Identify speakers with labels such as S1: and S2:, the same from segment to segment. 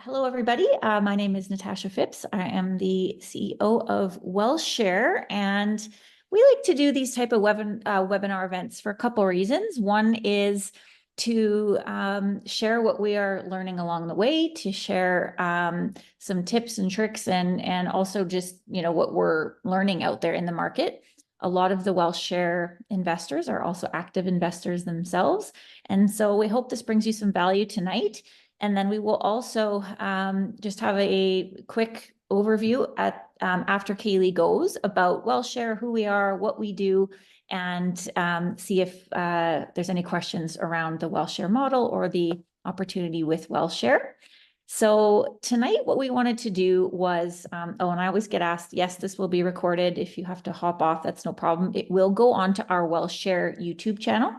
S1: Hello, everybody. My name is Natasha Phipps. I am the CEO of WealthShare, and we like to do these type of webinar events for a couple of reasons. One is to share what we are learning along the way, to share some tips and tricks, and also just what we're learning out there in the market. A lot of the WealthShare investors are also active investors themselves, and so we hope this brings you some value tonight. And then we will also just have a quick overview after Kayleigh goes about WealthShare, who we are, what we do, and see if there's any questions around the WealthShare model or the opportunity with WealthShare. So tonight, what we wanted to do was, and I always get asked, yes, this will be recorded. If you have to hop off, that's no problem. It will go onto our WealthShare YouTube channel.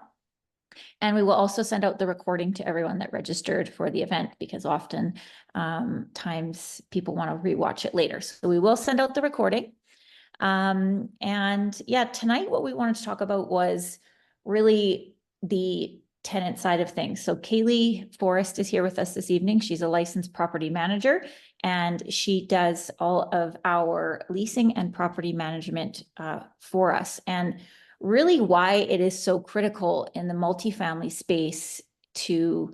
S1: And we will also send out the recording to everyone that registered for the event, because often times people want to rewatch it later. So we will send out the recording. And yeah, tonight what we wanted to talk about was really the tenant side of things. So Kayleigh Forrest is here with us this evening. She's a licensed property manager, and she does all of our leasing and property management for us. And really why it is so critical in the multifamily space to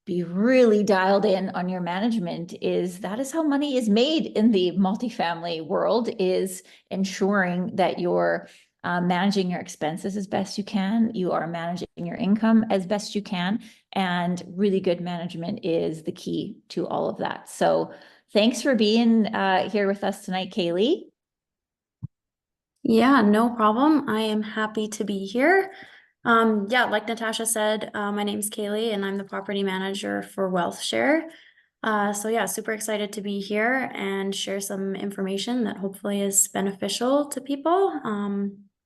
S1: be really dialed in on your management is that is how money is made in the multifamily world, is ensuring that you're managing your expenses as best you can, you are managing your income as best you can, and really good management is the key to all of that. So thanks for being here with us tonight, Kayleigh.
S2: Yeah, no problem. I am happy to be here. Yeah, like Natasha said, my name's Kayleigh and I'm the property manager for WealthShare. So yeah, super excited to be here and share some information that hopefully is beneficial to people.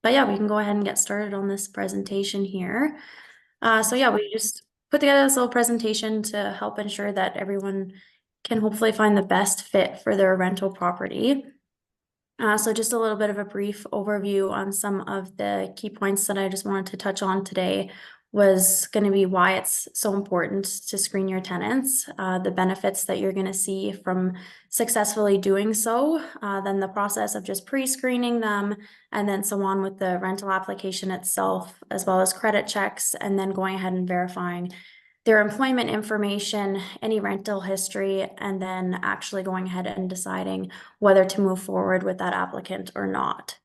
S2: But yeah, we can go ahead and get started on this presentation here. So yeah, we just put together this little presentation to help ensure that everyone can hopefully find the best fit for their rental property. So just a little bit of a brief overview on some of the key points that I just wanted to touch on today was going to be why it's so important to screen your tenants, the benefits that you're going to see from successfully doing so, then the process of just pre-screening them, and then so on with the rental application itself, as well as credit checks, and then going ahead and verifying their employment information, any rental history, and then actually going ahead and deciding whether to move forward with that applicant or not.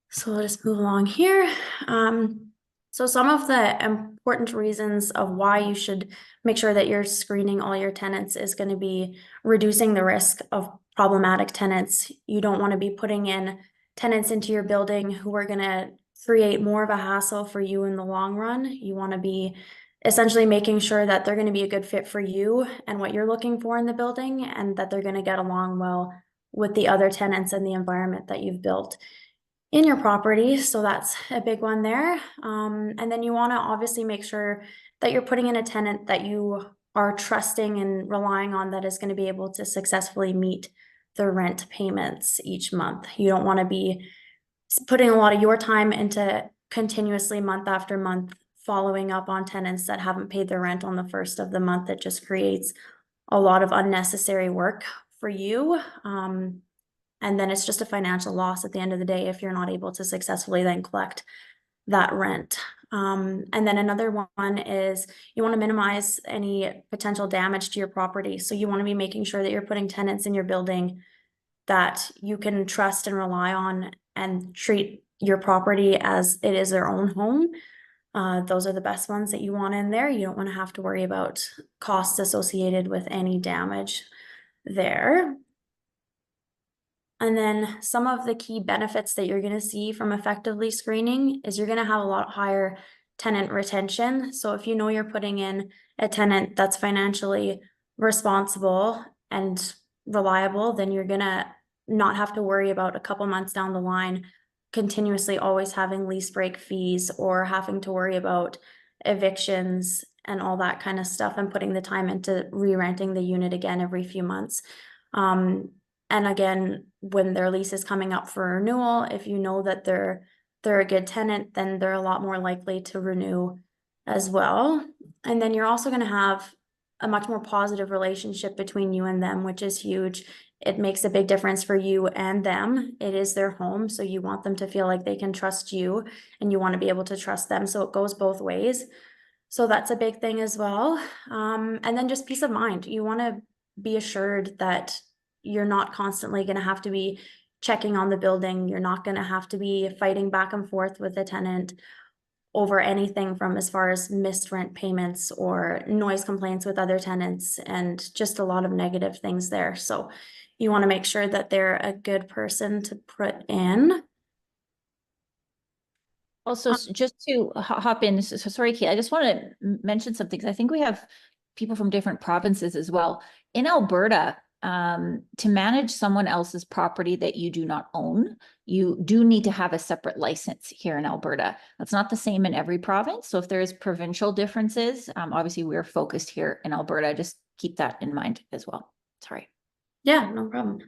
S2: So we'll just move along here. So some of the important reasons of why you should make sure that you're screening all your tenants is going to be reducing the risk of problematic tenants. You don't want to be putting in tenants into your building who are going to create more of a hassle for you in the long run. You want to be essentially making sure that they're going to be a good fit for you and what you're looking for in the building, and that they're going to get along well with the other tenants and the environment that you've built in your property. So that's a big one there. And then you want to obviously make sure that you're putting in a tenant that you are trusting and relying on, that is going to be able to successfully meet the rent payments each month. You don't want to be putting a lot of your time into continuously month after month following up on tenants that haven't paid their rent on the first of the month. It just creates a lot of unnecessary work for you. And then it's just a financial loss at the end of the day if you're not able to successfully then collect that rent. And then another one is you want to minimize any potential damage to your property. So you want to be making sure that you're putting tenants in your building that you can trust and rely on and treat your property as it is their own home. Those are the best ones that you want in there. You don't want to have to worry about costs associated with any damage there. And then some of the key benefits that you're going to see from effectively screening is you're going to have a lot higher tenant retention. So if you know you're putting in a tenant that's financially responsible and reliable, then you're going to not have to worry about a couple months down the line continuously always having lease break fees or having to worry about evictions and all that kind of stuff, and putting the time into re-renting the unit again every few months. And again, when their lease is coming up for renewal, if you know that they're a good tenant, then they're a lot more likely to renew as well. And then you're also going to have a much more positive relationship between you and them, which is huge. It makes a big difference for you and them. It is their home, so you want them to feel like they can trust you and you want to be able to trust them. So it goes both ways. So that's a big thing as well. And then just peace of mind. You want to be assured that you're not constantly going to have to be checking on the building. You're not going to have to be fighting back and forth with the tenant over anything from as far as missed rent payments or noise complaints with other tenants and just a lot of negative things there. So you want to make sure that they're a good person to put in.
S1: Also, just to hop in, so sorry, Kate, I just want to mention something, because I think we have people from different provinces as well. In Alberta, to manage someone else's property that you do not own, you do need to have a separate license here in Alberta. That's not the same in every province. So if there's provincial differences, obviously we're focused here in Alberta. Just keep that in mind as well. Sorry.
S2: Yeah, no problem.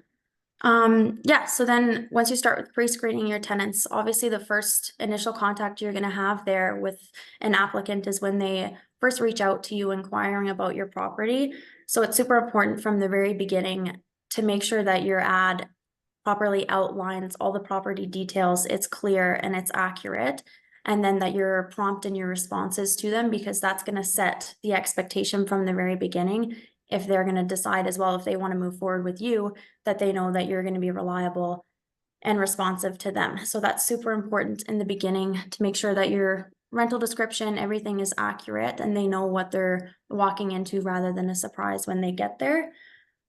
S2: Yeah, so then once you start with pre-screening your tenants, obviously the first initial contact you're going to have there with an applicant is when they first reach out to you inquiring about your property. So it's super important from the very beginning to make sure that your ad properly outlines all the property details, it's clear and it's accurate, and then that you're prompt in your responses to them, because that's going to set the expectation from the very beginning. If they're going to decide as well, if they want to move forward with you, that they know that you're going to be reliable and responsive to them. So that's super important in the beginning to make sure that your rental description, everything is accurate and they know what they're walking into rather than a surprise when they get there.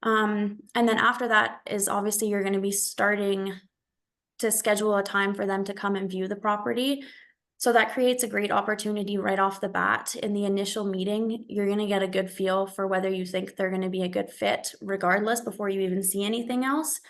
S2: And then after that is obviously you're going to be starting to schedule a time for them to come and view the property. So that creates a great opportunity right off the bat. In the initial meeting, you're going to get a good feel for whether you think they're going to be a good fit regardless before you even see anything else.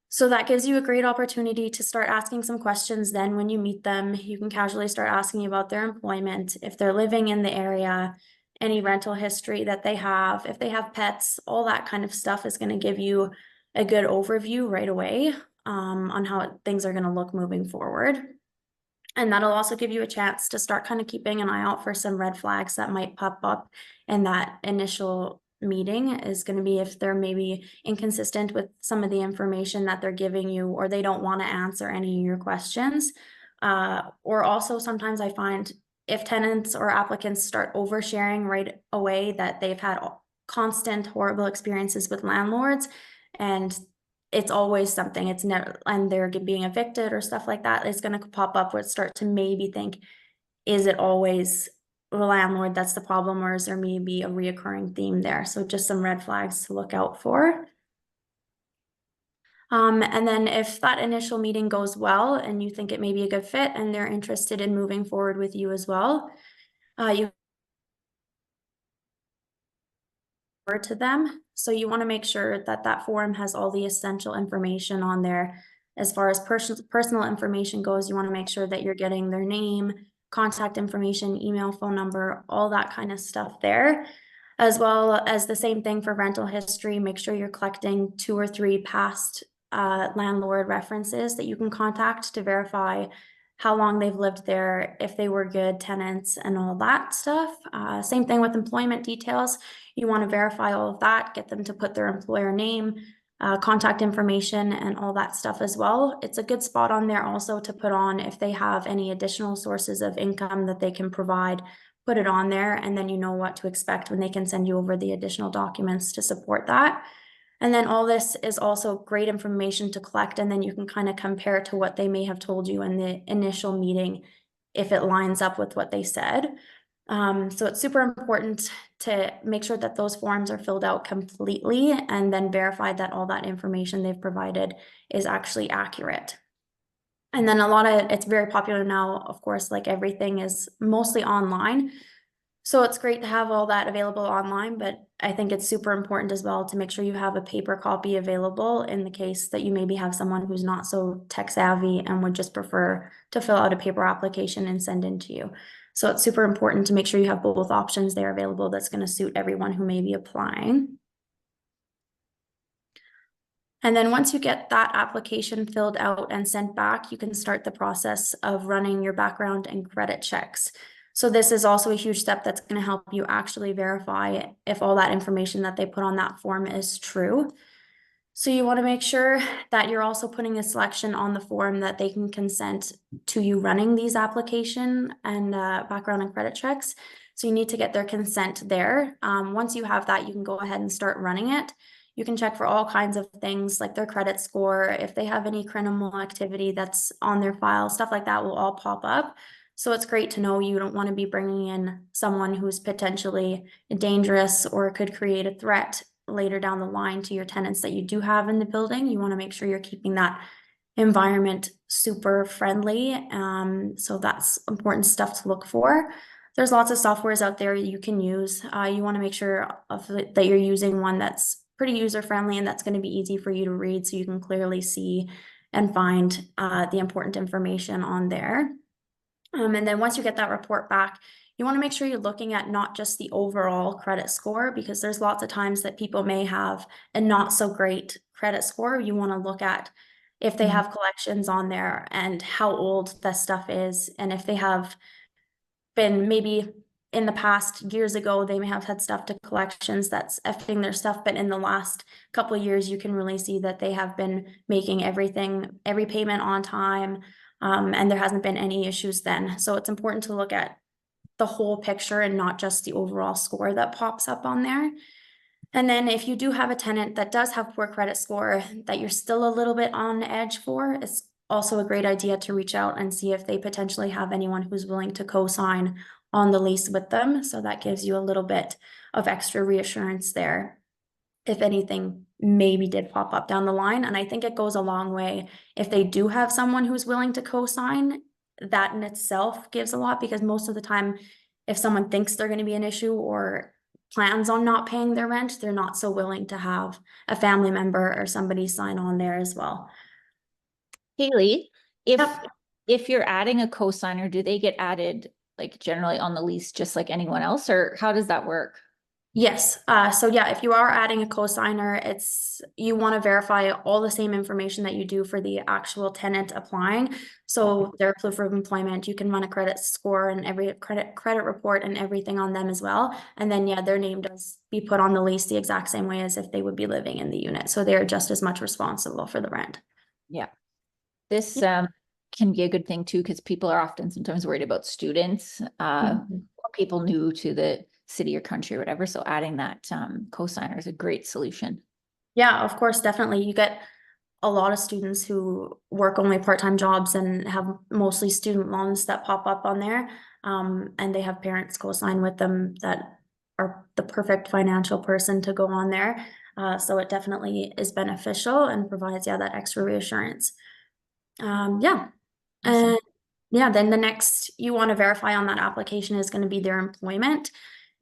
S2: So that gives you a great opportunity to start asking some questions. Then when you meet them, you can casually start asking about their employment, if they're living in the area, any rental history that they have, if they have pets, all that kind of stuff is going to give you a good overview right away on how things are going to look moving forward. And that'll also give you a chance to start kind of keeping an eye out for some red flags that might pop up in that initial meeting. Is going to be if they're maybe inconsistent with some of the information that they're giving you, or they don't want to answer any of your questions. Or also sometimes I find if tenants or applicants start oversharing right away that they've had constant horrible experiences with landlords, and it's always something, it's never, and they're being evicted or stuff like that, it's going to pop up where it start to maybe think, is it always the landlord that's the problem, or is there maybe a reoccurring theme there? So just some red flags to look out for. And then if that initial meeting goes well and you think it may be a good fit and they're interested in moving forward with you as well, you to them. So you want to make sure that that form has all the essential information on there. As far as personal information goes, you want to make sure that you're getting their name, contact information, email, phone number, all that kind of stuff there. As well as the same thing for rental history, make sure you're collecting 2 or 3 past landlord references that you can contact to verify how long they've lived there, if they were good tenants and all that stuff. Same thing with employment details. You want to verify all of that, get them to put their employer name, contact information and all that stuff as well. It's a good spot on there also to put on if they have any additional sources of income that they can provide, put it on there, and then you know what to expect when they can send you over the additional documents to support that. And then all this is also great information to collect, and then you can kind of compare to what they may have told you in the initial meeting if it lines up with what they said. So it's super important to make sure that those forms are filled out completely and then verify that all that information they've provided is actually accurate. And then it's very popular now, of course, like everything is mostly online. So it's great to have all that available online, but I think it's super important as well to make sure you have a paper copy available in the case that you maybe have someone who's not so tech savvy and would just prefer to fill out a paper application and send in to you. So it's super important to make sure you have both options there available that's going to suit everyone who may be applying. And then once you get that application filled out and sent back, you can start the process of running your background and credit checks. So this is also a huge step that's going to help you actually verify if all that information that they put on that form is true. So you want to make sure that you're also putting a selection on the form that they can consent to you running these application and background and credit checks. So you need to get their consent there. Once you have that, you can go ahead and start running it. You can check for all kinds of things like their credit score, if they have any criminal activity that's on their file, stuff like that will all pop up. So it's great to know you don't want to be bringing in someone who's potentially dangerous or could create a threat later down the line to your tenants that you do have in the building. You want to make sure you're keeping that environment super friendly. So that's important stuff to look for. There's lots of softwares out there you can use. You want to make sure that you're using one that's pretty user friendly and that's going to be easy for you to read so you can clearly see and find the important information on there. And then once you get that report back, you want to make sure you're looking at not just the overall credit score, because there's lots of times that people may have a not so great credit score. You want to look at if they have collections on there and how old that stuff is. And if they have been maybe in the past years ago, they may have had stuff to collections that's affecting their stuff. But in the last couple of years, you can really see that they have been making every payment on time. And there hasn't been any issues then. So it's important to look at the whole picture and not just the overall score that pops up on there. And then if you do have a tenant that does have poor credit score that you're still a little bit on edge for, it's also a great idea to reach out and see if they potentially have anyone who's willing to co-sign on the lease with them. So that gives you a little bit of extra reassurance there if anything maybe did pop up down the line. And I think it goes a long way if they do have someone who's willing to co-sign. That in itself gives a lot, because most of the time, if someone thinks they're going to be an issue or plans on not paying their rent, they're not so willing to have a family member or somebody sign on there as well.
S1: Kayleigh, if
S2: Yep.
S1: if you're adding a cosigner, do they get added like generally on the lease just like anyone else, or how does that work?
S2: Yes. So yeah, if you are adding a cosigner, you want to verify all the same information that you do for the actual tenant applying. So their proof of employment, you can run a credit score and every credit report and everything on them as well. And then yeah, their name does be put on the lease the exact same way as if they would be living in the unit. So they're just as much responsible for the rent.
S1: Yeah. This
S2: Yeah.
S1: can be a good thing too, because people are often sometimes worried about students, or people new to the city or country or whatever. So adding that cosigner is a great solution.
S2: Yeah, of course, definitely. You get a lot of students who work only part-time jobs and have mostly student loans that pop up on there. And they have parents co-sign with them that are the perfect financial person to go on there. So it definitely is beneficial and provides, yeah, that extra reassurance. Yeah.
S1: Awesome.
S2: And yeah, then the next you want to verify on that application is going to be their employment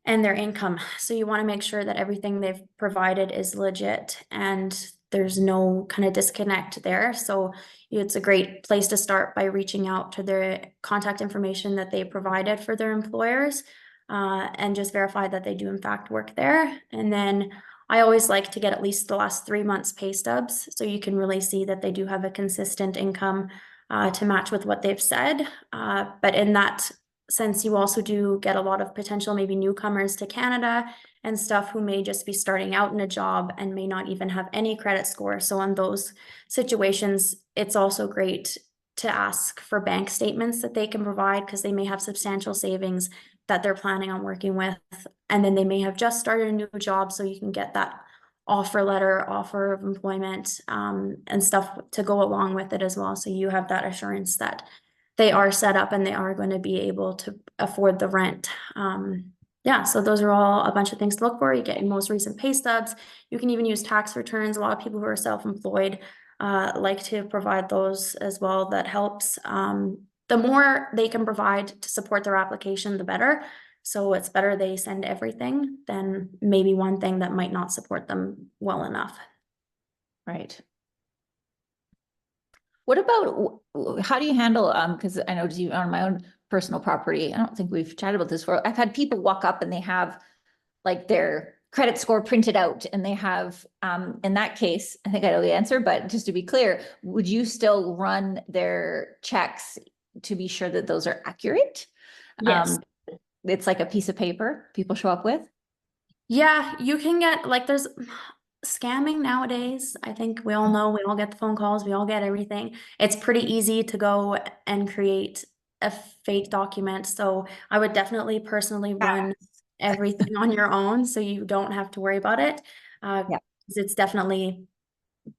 S2: and their income. So you want to make sure that everything they've provided is legit and there's no kind of disconnect there. So it's a great place to start by reaching out to their contact information that they provided for their employers, and just verify that they do in fact work there. And then I always like to get at least the last 3 months pay stubs so you can really see that they do have a consistent income to match with what they've said. But in that since you also do get a lot of potential maybe newcomers to Canada and stuff who may just be starting out in a job and may not even have any credit score. So in those situations, it's also great to ask for bank statements that they can provide because they may have substantial savings that they're planning on working with. And then they may have just started a new job, so you can get that offer letter, offer of employment, and stuff to go along with it as well. So you have that assurance that they are set up and they are going to be able to afford the rent. Yeah, so those are all a bunch of things to look for. You get your most recent pay stubs. You can even use tax returns. A lot of people who are self-employed like to provide those as well. That helps. The more they can provide to support their application, the better. So it's better they send everything than maybe one thing that might not support them well enough.
S1: Right. What about how do you handle because I know on my own personal property, I don't think we've chatted about this before. I've had people walk up and they have like their credit score printed out and they have in that case, I think I know the answer, but just to be clear, would you still run their checks to be sure that those are accurate?
S2: Yes.
S1: it's like a piece of paper people show up with?
S2: Yeah, you can get like there's scamming nowadays. I think we all know, we all get the phone calls, we all get everything. It's pretty easy to go and create a fake document. So I would definitely personally run everything on your own so you don't have to worry about it.
S1: Yeah.
S2: 'Cause it's definitely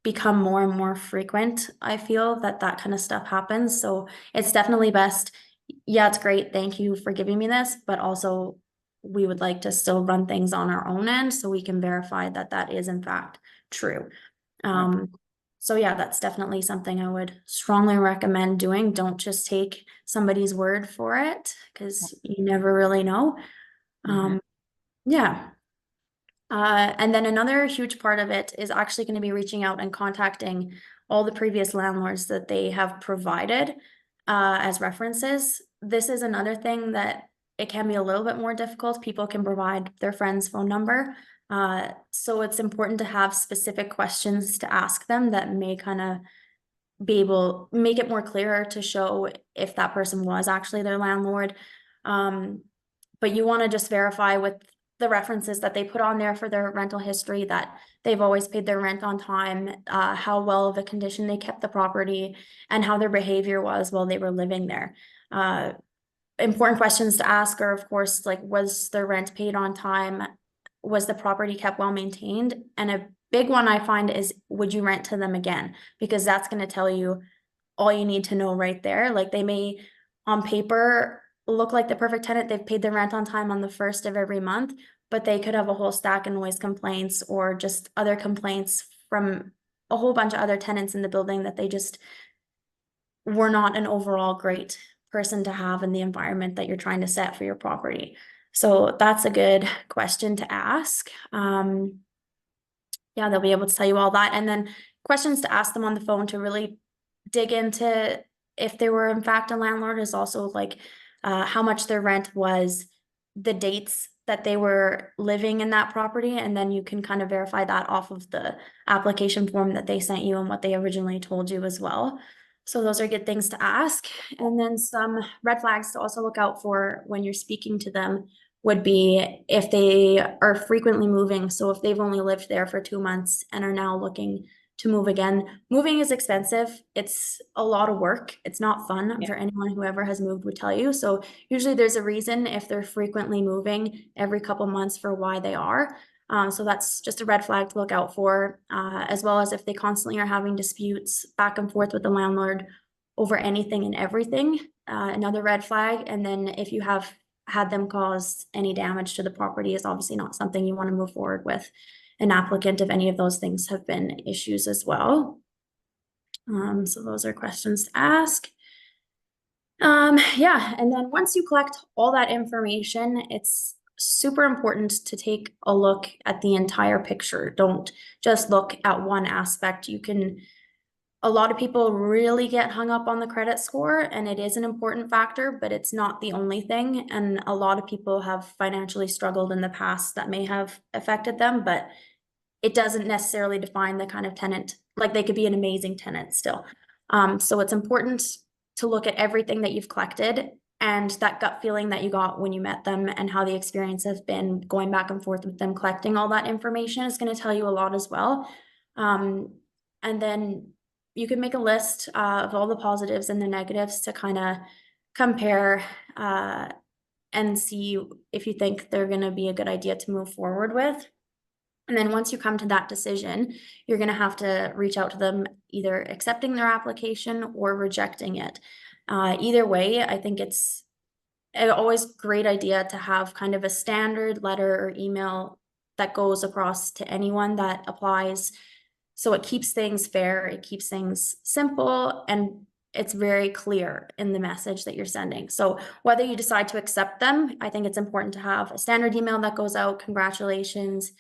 S2: become more and more frequent. I feel that that kind of stuff happens. So it's definitely best. Yeah, it's great. Thank you for giving me this, but also we would like to still run things on our own end so we can verify that that is in fact true. Um, so yeah, that's definitely something I would strongly recommend doing. Don't just take somebody's word for it because you never really know.
S1: Mhm.
S2: Yeah. And then another huge part of it is actually going to be reaching out and contacting all the previous landlords that they have provided as references. This is another thing that it can be a little bit more difficult. People can provide their friend's phone number. So it's important to have specific questions to ask them that may kind of be able make it more clearer to show if that person was actually their landlord. Um, but you want to just verify with the references that they put on there for their rental history that they've always paid their rent on time, how well of a condition they kept the property, and how their behavior was while they were living there. Important questions to ask are, of course, like, was their rent paid on time? Was the property kept well maintained? And a big one I find is, would you rent to them again? Because that's going to tell you all you need to know right there. Like, they may on paper look like the perfect tenant. They've paid their rent on time on the first of every month, but they could have a whole stack of noise complaints or just other complaints from a whole bunch of other tenants in the building that they just were not an overall great person to have in the environment that you're trying to set for your property. So that's a good question to ask. Yeah, they'll be able to tell you all that. And then questions to ask them on the phone to really dig into if they were in fact a landlord is also like how much their rent was, the dates that they were living in that property, and then you can kind of verify that off of the application form that they sent you and what they originally told you as well. So those are good things to ask. And then some red flags to also look out for when you're speaking to them would be if they are frequently moving. So if they've only lived there for 2 months and are now looking to move again. Moving is expensive. It's a lot of work. It's not fun. I'm
S1: Yeah.
S2: sure anyone who ever has moved would tell you. So usually there's a reason if they're frequently moving every couple months for why they are. So that's just a red flag to look out for, as well as if they constantly are having disputes back and forth with the landlord over anything and everything, another red flag. And then if you have had them cause any damage to the property is obviously not something you want to move forward with an applicant if any of those things have been issues as well. So those are questions to ask. Yeah, and then once you collect all that information, it's super important to take a look at the entire picture. Don't just look at one aspect. A lot of people really get hung up on the credit score, and it is an important factor, but it's not the only thing. And a lot of people have financially struggled in the past that may have affected them, but it doesn't necessarily define the kind of tenant. Like, they could be an amazing tenant still. So it's important to look at everything that you've collected and that gut feeling that you got when you met them and how the experience has been going back and forth with them. Collecting all that information is going to tell you a lot as well. And then you can make a list of all the positives and the negatives to kind of compare and see if you think they're going to be a good idea to move forward with. And then once you come to that decision, you're going to have to reach out to them, either accepting their application or rejecting it. Either way, I think it's always great idea to have kind of a standard letter or email that goes across to anyone that applies. So it keeps things fair, it keeps things simple, and it's very clear in the message that you're sending. So whether you decide to accept them, I think it's important to have a standard email that goes out, congratulations,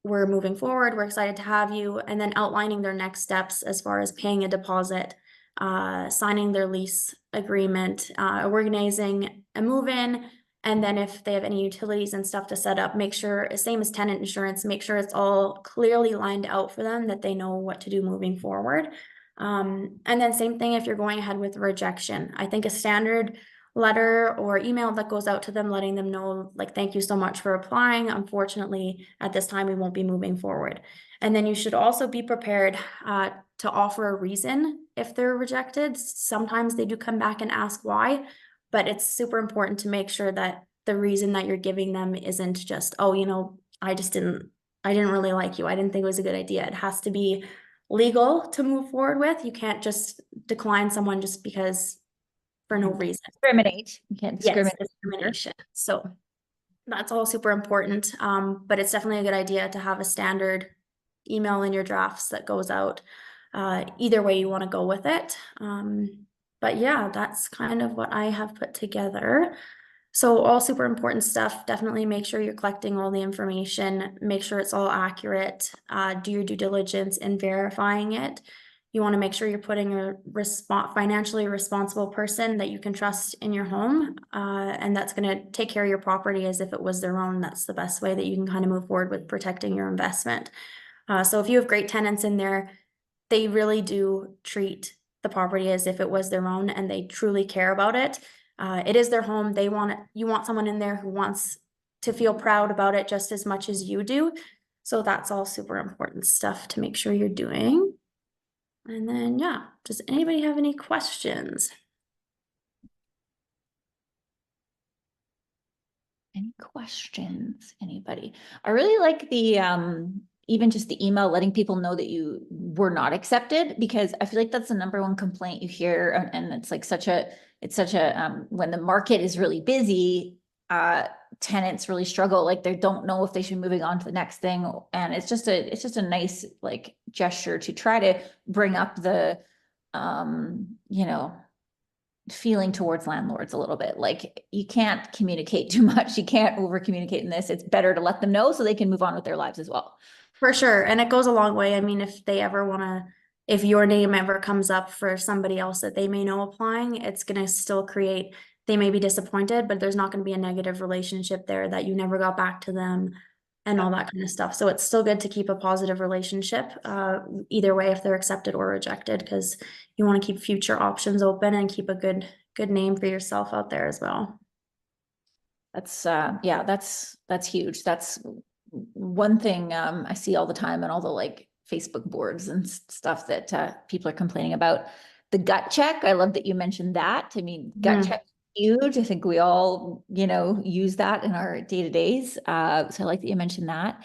S2: we're moving forward, we're excited to have you, and then outlining their next steps as far as paying a deposit, signing their lease agreement, organizing a move-in, and then if they have any utilities and stuff to set up, make sure, same as tenant insurance, make sure it's all clearly lined out for them, that they know what to do moving forward. And then same thing if you're going ahead with rejection. I think a standard letter or email that goes out to them, letting them know, like, thank you so much for applying. Unfortunately, at this time, we won't be moving forward. And then you should also be prepared to offer a reason if they're rejected. Sometimes they do come back and ask why, but it's super important to make sure that the reason that you're giving them isn't just, oh, I didn't really like you. I didn't think it was a good idea. It has to be legal to move forward with. You can't just decline someone just because for no reason.
S1: Discriminate. You can't
S2: Yes,
S1: discriminate.
S2: discrimination. So that's all super important. But it's definitely a good idea to have a standard email in your drafts that goes out. Either way you want to go with it. But yeah, that's kind of what I have put together. So all super important stuff. Definitely make sure you're collecting all the information, make sure it's all accurate, do your due diligence in verifying it. You want to make sure you're putting a financially responsible person that you can trust in your home, and that's going to take care of your property as if it was their own. That's the best way that you can kind of move forward with protecting your investment. So if you have great tenants in there, they really do treat the property as if it was their own, and they truly care about it. It is their home. They want it. You want someone in there who wants to feel proud about it just as much as you do. So that's all super important stuff to make sure you're doing. And then, yeah, does anybody have any questions?
S1: Any questions, anybody? I really like the even just the email letting people know that you were not accepted, because I feel like that's the number one complaint you hear, and it's like such a when the market is really busy, tenants really struggle, like they don't know if they should be moving on to the next thing, and it's just a nice like gesture to try to bring up the feeling towards landlords a little bit. Like, you can't communicate too much. You can't over communicate in this. It's better to let them know so they can move on with their lives as well.
S2: For sure. And it goes a long way. I mean, if your name ever comes up for somebody else that they may know applying, it's going to still create, they may be disappointed, but there's not going to be a negative relationship there that you never got back to them and all that kind of stuff. So it's still good to keep a positive relationship, either way, if they're accepted or rejected, because you want to keep future options open and keep a good name for yourself out there as well.
S1: That's yeah, that's huge. That's one thing I see all the time on all the like Facebook boards and stuff that people are complaining about. The gut check. I love that you mentioned that. I mean, gut check huge. I think we all, use that in our day-to-days. So I like that you mentioned that.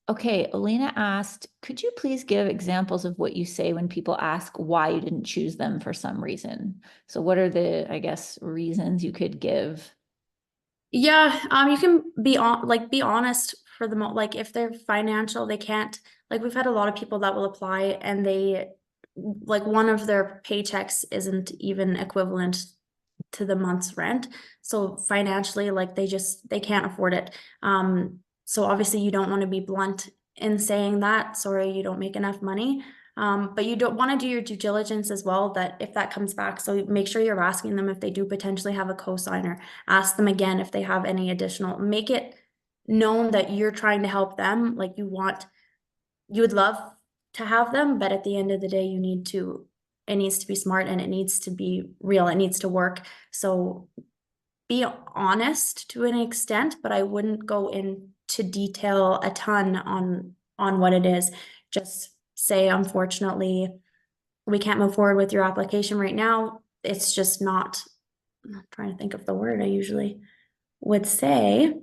S1: Okay, Elena asked, could you please give examples of what you say when people ask why you didn't choose them for some reason? So what are the, I guess, reasons you could give?
S2: Yeah, you can be honest for the like if they're financial, they can't, like, we've had a lot of people that will apply and they, like, one of their paychecks isn't even equivalent to the month's rent. So financially, like, they can't afford it. So obviously you don't want to be blunt in saying that, sorry, you don't make enough money. But you don't want to do your due diligence as well, that if that comes back, so make sure you're asking them if they do potentially have a cosigner. Ask them again if they have any additional, make it known that you're trying to help them. Like, you would love to have them, but at the end of the day, it needs to be smart and it needs to be real. It needs to work. So be honest to an extent, but I wouldn't go into detail a ton on what it is. Just say, unfortunately, we can't move forward with your application right now. It's just not, I'm trying to think of the word I usually would say.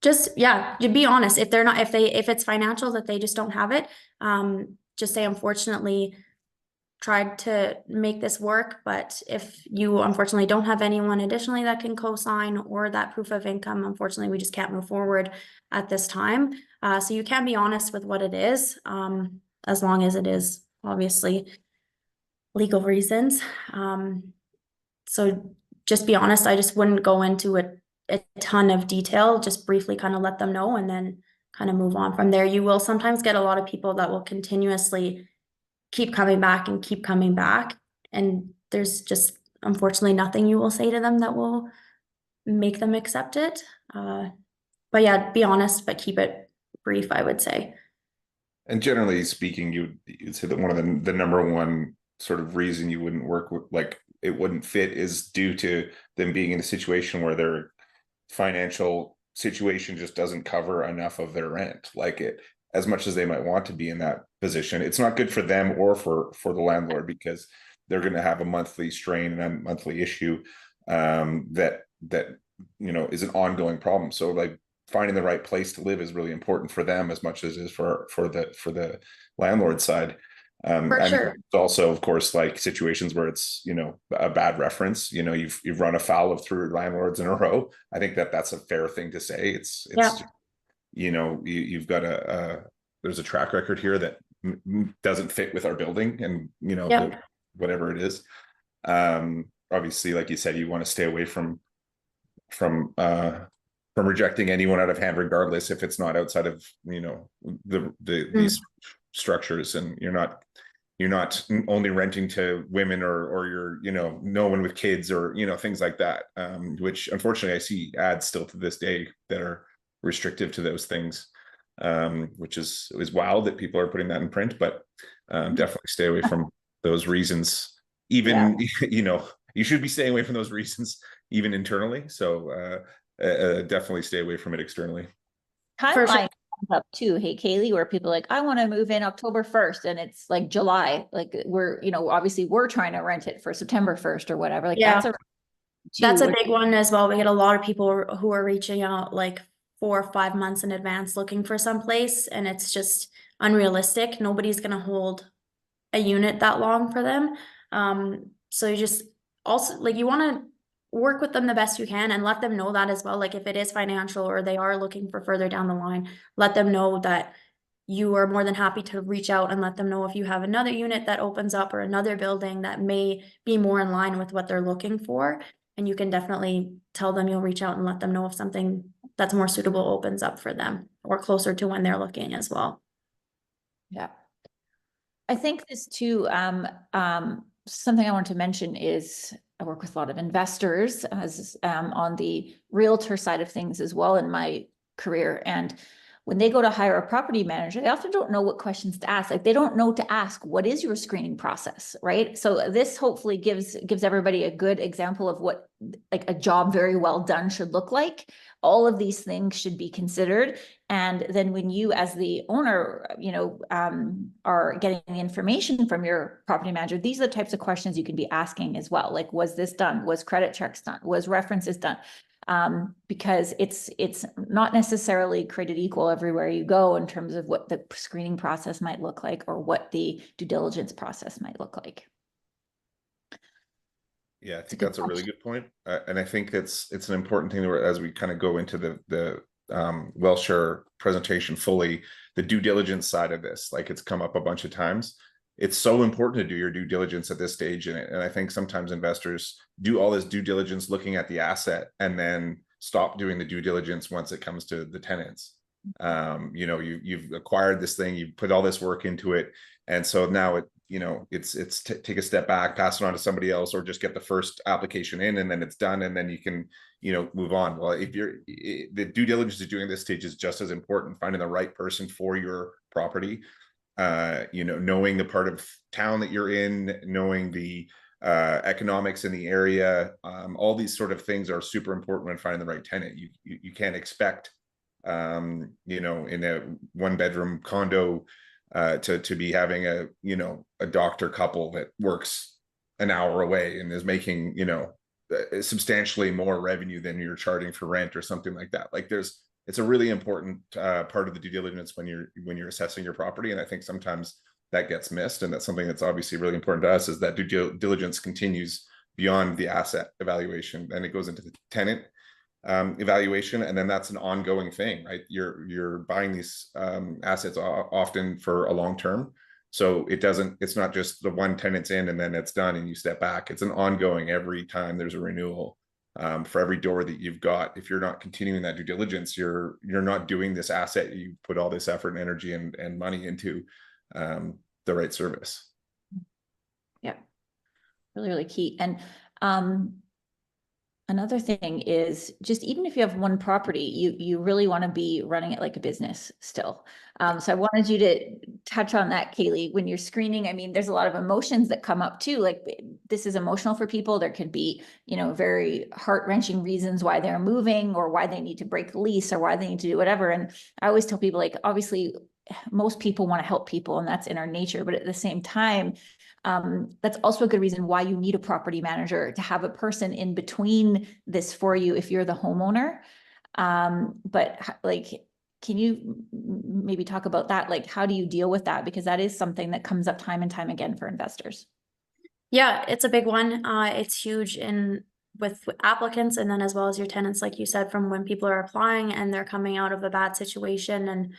S2: Just, yeah, you be honest. If they're not, if it's financial that they just don't have it, just say, unfortunately, tried to make this work, but if you unfortunately don't have anyone additionally that can co-sign or that proof of income, unfortunately, we just can't move forward at this time. So you can be honest with what it is, as long as it is obviously legal reasons. So just be honest. I just wouldn't go into a ton of detail, just briefly kind of let them know and then kind of move on from there. You will sometimes get a lot of people that will continuously keep coming back and keep coming back. And there's just unfortunately nothing you will say to them that will make them accept it. But yeah, be honest, but keep it brief, I would say.
S3: And generally speaking, you'd say that one of the number one sort of reason you wouldn't work with, like it wouldn't fit, is due to them being in a situation where their financial situation just doesn't cover enough of their rent. Like it, as much as they might want to be in that position, it's not good for them or for the landlord, because they're going to have a monthly strain and a monthly issue that is an ongoing problem. So like finding the right place to live is really important for them as much as it is for the landlord side.
S2: For
S3: I mean,
S2: sure.
S3: also, of course, like situations where it's, a bad reference, you've run afoul of 3 landlords in a row. I think that's a fair thing to say. It's,
S2: Yeah.
S3: you've got there's a track record here that doesn't fit with our building, and,
S2: Yep.
S3: whatever it is. Obviously, like you said, you want to stay away from rejecting anyone out of hand, regardless if it's not outside of, these structures, and you're not only renting to women or you're, no one with kids or, things like that, which unfortunately I see ads still to this day that are restrictive to those things, which is wild that people are putting that in print, but definitely stay away from those reasons. Even, you should be staying away from those reasons, even internally. So definitely stay away from it externally.
S2: For sure.
S1: Timeline comes up too. Hey, Kayleigh, where people are like, I want to move in October 1st and it's like July. Like we're, obviously we're trying to rent it for September 1st or whatever. Like
S2: Yeah.
S1: that's
S2: That's a
S1: which,
S2: big one as well. We get a lot of people who are reaching out like 4 or 5 months in advance looking for some place, and it's just unrealistic. Nobody's gonna hold a unit that long for them. So you just also like you want to work with them the best you can and let them know that as well. Like if it is financial or they are looking for further down the line, let them know that you are more than happy to reach out and let them know if you have another unit that opens up or another building that may be more in line with what they're looking for. And you can definitely tell them you'll reach out and let them know if something that's more suitable opens up for them or closer to when they're looking as well.
S1: yeah. I think this too, something I want to mention is I work with a lot of investors as on the realtor side of things as well in my career. And when they go to hire a property manager, they often don't know what questions to ask. Like they don't know to ask, what is your screening process, right? So this hopefully gives everybody a good example of what like a job very well done should look like. All of these things should be considered. And then when you, as the owner, are getting the information from your property manager, these are the types of questions you can be asking as well. Like, was this done? Was credit checks done? Was references done? Because it's not necessarily created equal everywhere you go in terms of what the screening process might look like or what the due diligence process might look like.
S3: Yeah, I think that's a really good point. And I think it's an important thing where, as we kind of go into the WealthShare presentation fully, the due diligence side of this, like it's come up a bunch of times. It's so important to do your due diligence at this stage in it. And I think sometimes investors do all this due diligence looking at the asset and then stop doing the due diligence once it comes to the tenants. You've acquired this thing, you've put all this work into it. And so now it's take a step back, pass it on to somebody else, or just get the first application in and then it's done. And then you can, move on. Well, if the due diligence you're doing at this stage is just as important, finding the right person for your property, knowing the part of town that you're in, knowing the economics in the area, all these sort of things are super important when finding the right tenant. You can't expect, in a 1-bedroom condo, to be having a doctor couple that works an hour away and is making, substantially more revenue than you're charging for rent or something like that. Like it's a really important part of the due diligence when you're assessing your property. And I think sometimes that gets missed. And that's something that's obviously really important to us, is that due diligence continues beyond the asset evaluation. And it goes into the tenant evaluation, and then that's an ongoing thing, right? You're buying these assets often for a long term, so it's not just the one tenant's in and then it's done and you step back. It's an ongoing, every time there's a renewal, for every door that you've got. If you're not continuing that due diligence, you're not doing this asset you put all this effort and energy and money into, the right service.
S1: Yeah, really, really key. And Another thing is just even if you have one property, you really want to be running it like a business still. So I wanted you to touch on that, Kayleigh, when you're screening. I mean, there's a lot of emotions that come up too. Like this is emotional for people. There could be, very heart-wrenching reasons why they're moving or why they need to break the lease or why they need to do whatever. And I always tell people, like, obviously most people want to help people and that's in our nature, but at the same time, that's also a good reason why you need a property manager, to have a person in between this for you if you're the homeowner. But like, can you maybe talk about that? Like, how do you deal with that? Because that is something that comes up time and time again for investors.
S2: Yeah, it's a big one. It's huge with applicants, and then as well as your tenants, like you said, from when people are applying and they're coming out of a bad situation. And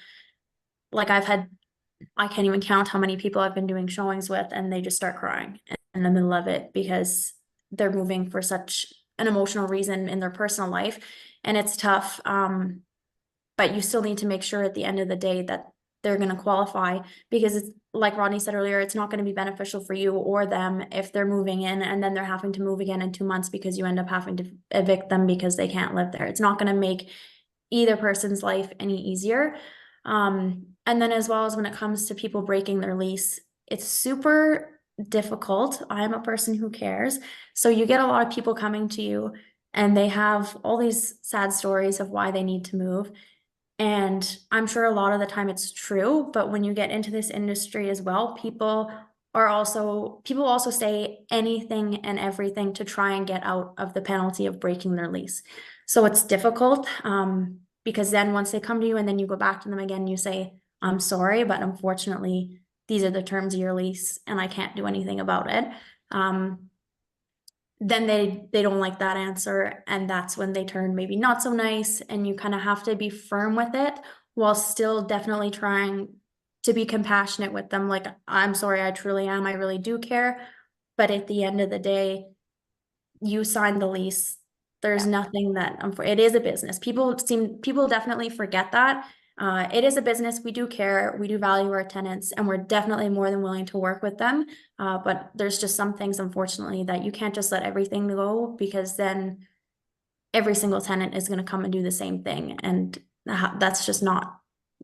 S2: like I can't even count how many people I've been doing showings with, and they just start crying in the middle of it because they're moving for such an emotional reason in their personal life, and it's tough. But you still need to make sure at the end of the day that they're going to qualify, because it's like Rodney said earlier, it's not going to be beneficial for you or them if they're moving in and then they're having to move again in 2 months because you end up having to evict them because they can't live there. It's not going to make either person's life any easier. And then as well as when it comes to people breaking their lease, it's super difficult. I'm a person who cares. So you get a lot of people coming to you and they have all these sad stories of why they need to move. And I'm sure a lot of the time it's true, but when you get into this industry as well, people also say anything and everything to try and get out of the penalty of breaking their lease. So it's difficult, because then once they come to you and then you go back to them again, you say, I'm sorry, but unfortunately, these are the terms of your lease and I can't do anything about it. Then they don't like that answer, and that's when they turn maybe not so nice, and you kind of have to be firm with it while still definitely trying to be compassionate with them. Like, I'm sorry, I truly am, I really do care, but at the end of the day, you signed the lease. There's nothing that it is a business. People definitely forget that. It is a business. We do care. We do value our tenants, and we're definitely more than willing to work with them. But there's just some things, unfortunately, that you can't just let everything go, because then every single tenant is going to come and do the same thing. And that's just not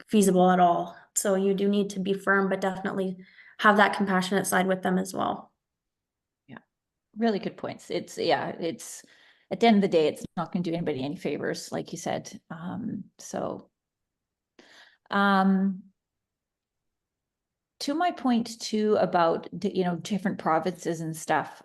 S2: feasible at all. So you do need to be firm, but definitely have that compassionate side with them as well.
S1: Yeah, really good points. It's at the end of the day, it's not going to do anybody any favors, like you said. To my point too about different provinces and stuff.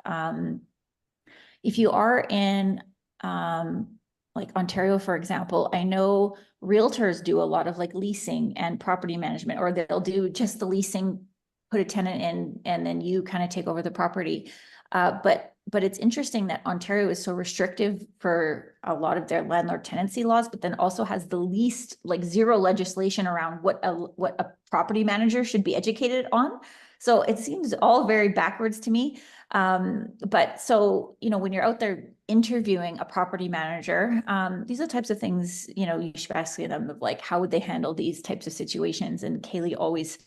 S1: If you are in like Ontario, for example, I know realtors do a lot of like leasing and property management, or they'll do just the leasing, put a tenant in, and then you kind of take over the property. But it's interesting that Ontario is so restrictive for a lot of their landlord tenancy laws, but then also has the least, like, zero legislation around what a property manager should be educated on. So it seems all very backwards to me. But so, when you're out there interviewing a property manager, these are the types of things, you should be asking them, of like, how would they handle these types of situations? And Kayleigh always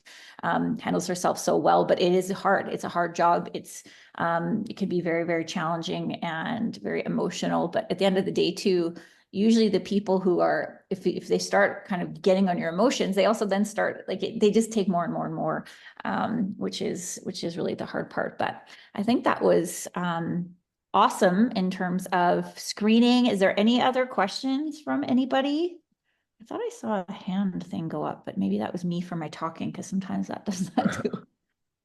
S1: handles herself so well, but it is hard. It's a hard job. It can be very, very challenging and very emotional. But at the end of the day too, usually the people who are, if they start kind of getting on your emotions, they also then start, like, they just take more and more and more, which is really the hard part. But I think that was awesome in terms of screening. Is there any other questions from anybody? I thought I saw a hand thing go up, but maybe that was me for my talking, because sometimes that does that too.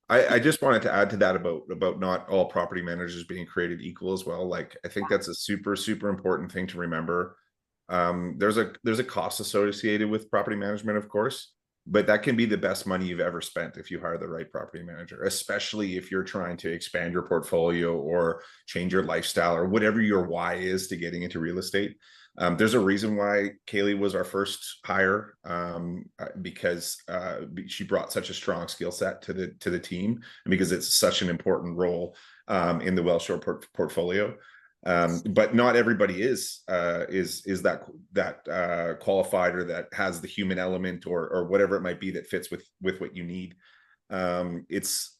S3: I just wanted to add to that about not all property managers being created equal as well. Like, I think that's a super, super important thing to remember. There's a cost associated with property management, of course, but that can be the best money you've ever spent if you hire the right property manager, especially if you're trying to expand your portfolio or change your lifestyle or whatever your why is to getting into real estate. There's a reason why Kayleigh was our first hire, because she brought such a strong skill set to the team, and because it's such an important role in the WealthShare portfolio. But not everybody is that qualified, or that has the human element, or whatever it might be that fits with what you need. It's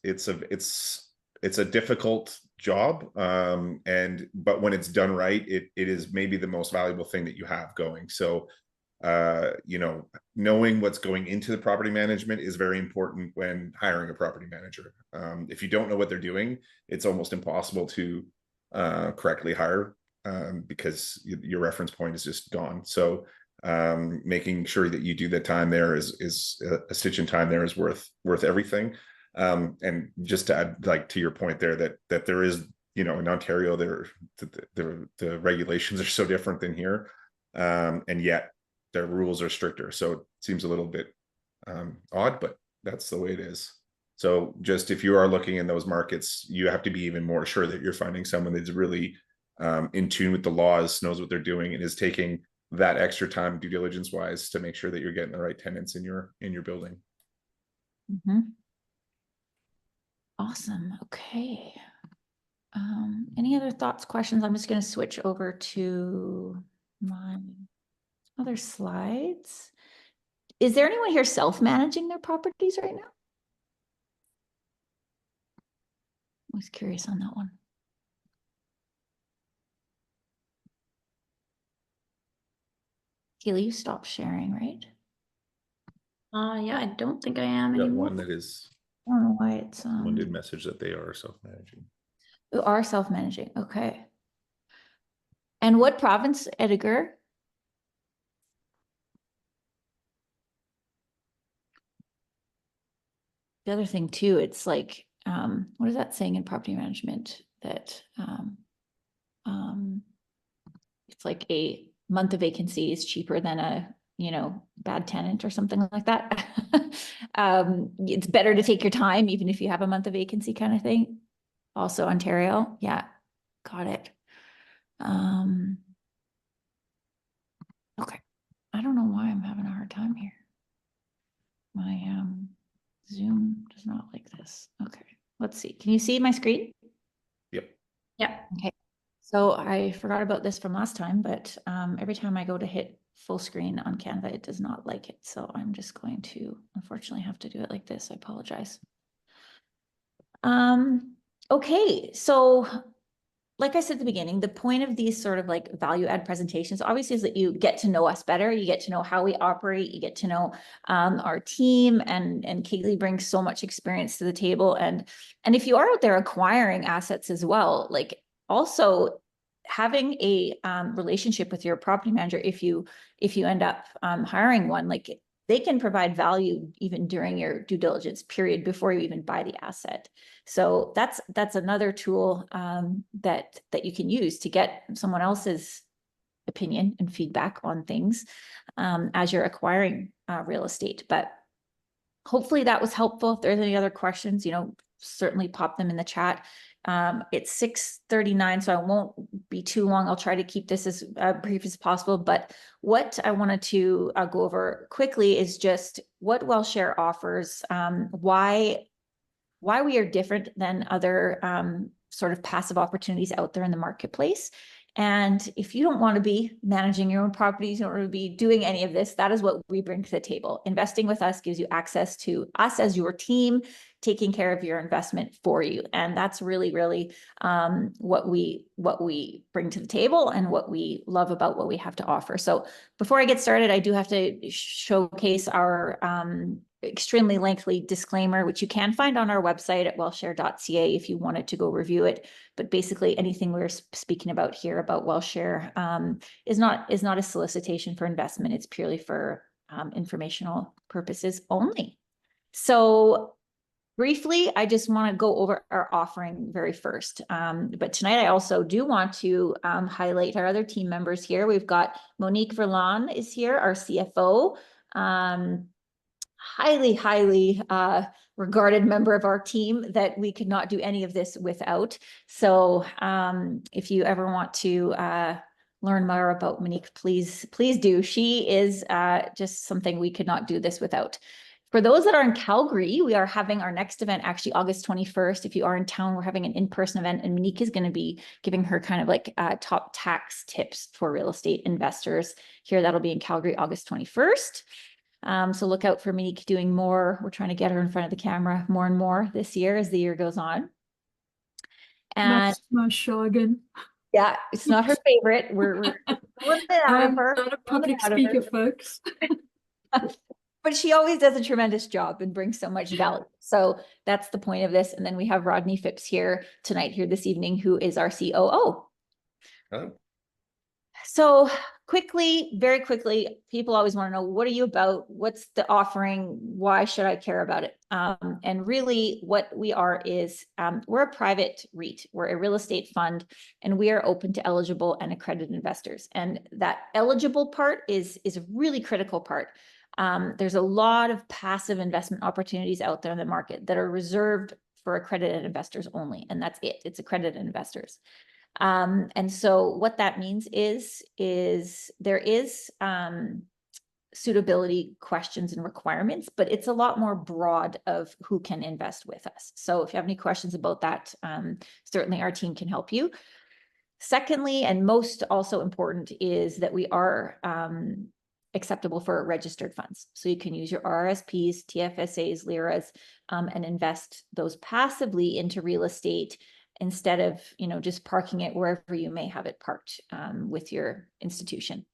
S3: it's a difficult job. But when it's done right, it is maybe the most valuable thing that you have going. So, you know, knowing what's going into the property management is very important when hiring a property manager. If you don't know what they're doing, it's almost impossible to correctly hire, because your reference point is just gone. So making sure that you do the time there is a stitch in time there is worth everything. And just to add, like, to your point there, that there is, you know, in Ontario, the regulations are so different than here, and yet the rules are stricter. So it seems a little bit odd, but that's the way it is. So just if you are looking in those markets, you have to be even more sure that you're finding someone that's really in tune with the laws, knows what they're doing, and is taking that extra time due diligence wise to make sure that you're getting the right tenants in your building.
S1: Awesome. Okay. Any other thoughts, questions? I'm just going to switch over to my other slides. Is there anyone here self-managing their properties right now? I was curious on that one. Kayleigh, you stopped sharing, right?
S2: Yeah, I don't think I am
S3: Got
S2: anymore.
S3: one that is,
S1: I don't know why it's
S3: one did message that they are self-managing.
S1: who are self-managing. Okay. And what province, Edgar? The other thing too, it's like, what is that saying in property management that it's like a month of vacancy is cheaper than a, you know, bad tenant or something like that. It's better to take your time, even if you have a month of vacancy kind of thing. Also Ontario. Yeah, got it. Okay. I don't know why I'm having a hard time here. My Zoom does not like this. Okay, let's see. Can you see my screen?
S3: Yep.
S2: Yeah.
S1: Okay. So I forgot about this from last time, but every time I go to hit full screen on Canva, it does not like it. So I'm just going to unfortunately have to do it like this. I apologize. Okay, so like I said at the beginning, the point of these sort of like value add presentations obviously is that you get to know us better. You get to know how we operate. You get to know our team, and Kayleigh brings so much experience to the table. And if you are out there acquiring assets as well, like also having a relationship with your property manager, if you end up hiring one, like they can provide value even during your due diligence period before you even buy the asset. So that's another tool that you can use to get someone else's opinion and feedback on things as you're acquiring real estate. But hopefully that was helpful. If there's any other questions, you know, certainly pop them in the chat. It's 6:39, so I won't be too long. I'll try to keep this as brief as possible. But what I wanted to go over quickly is just what WealthShare offers, why we are different than other sort of passive opportunities out there in the marketplace. And if you don't want to be managing your own properties, you don't want to be doing any of this, that is what we bring to the table. Investing with us gives you access to us as your team, taking care of your investment for you. And that's really, really what we bring to the table and what we love about what we have to offer. So before I get started, I do have to showcase our extremely lengthy disclaimer, which you can find on our website at wealthshare.ca if you wanted to go review it. But basically anything we're speaking about here about WealthShare is not a solicitation for investment. It's purely for informational purposes only. So briefly, I just want to go over our offering very first. But tonight I also do want to highlight our other team members here. We've got Monique Verlan is here, our CFO. Highly regarded member of our team that we could not do any of this without. So if you ever want to learn more about Monique, please do. She is just something we could not do this without. For those that are in Calgary, we are having our next event actually August 21st. If you are in town, we're having an in-person event, and Monique is going to be giving her kind of like top tax tips for real estate investors here. That'll be in Calgary, August 21st. So look out for Monique doing more. We're trying to get her in front of the camera more and more this year as the year goes on. And
S4: That's my Shogun.
S1: yeah, it's not her favorite. We're pulling it out of
S4: I'm
S1: her.
S4: not a
S1: pulling it
S4: public
S1: out of her.
S4: speaker, folks.
S1: But she always does a tremendous job and brings so much value. So that's the point of this. And then we have Rodney Phipps here tonight, here this evening, who is our COO.
S3: Oh,
S1: So quickly, very quickly, people always want to know, what are you about? What's the offering? Why should I care about it? And really what we are is, we're a private REIT. We're a real estate fund, and we are open to eligible and accredited investors. And that eligible part is a really critical part. There's a lot of passive investment opportunities out there in the market that are reserved for accredited investors only. And that's it. It's accredited investors. And so what that means is there is suitability questions and requirements, but it's a lot more broad of who can invest with us. So if you have any questions about that, certainly our team can help you. Secondly, and most also important, is that we are acceptable for registered funds. So you can use your RRSPs, TFSAs, LIRAs, and invest those passively into real estate instead of, just parking it wherever you may have it parked with your institution.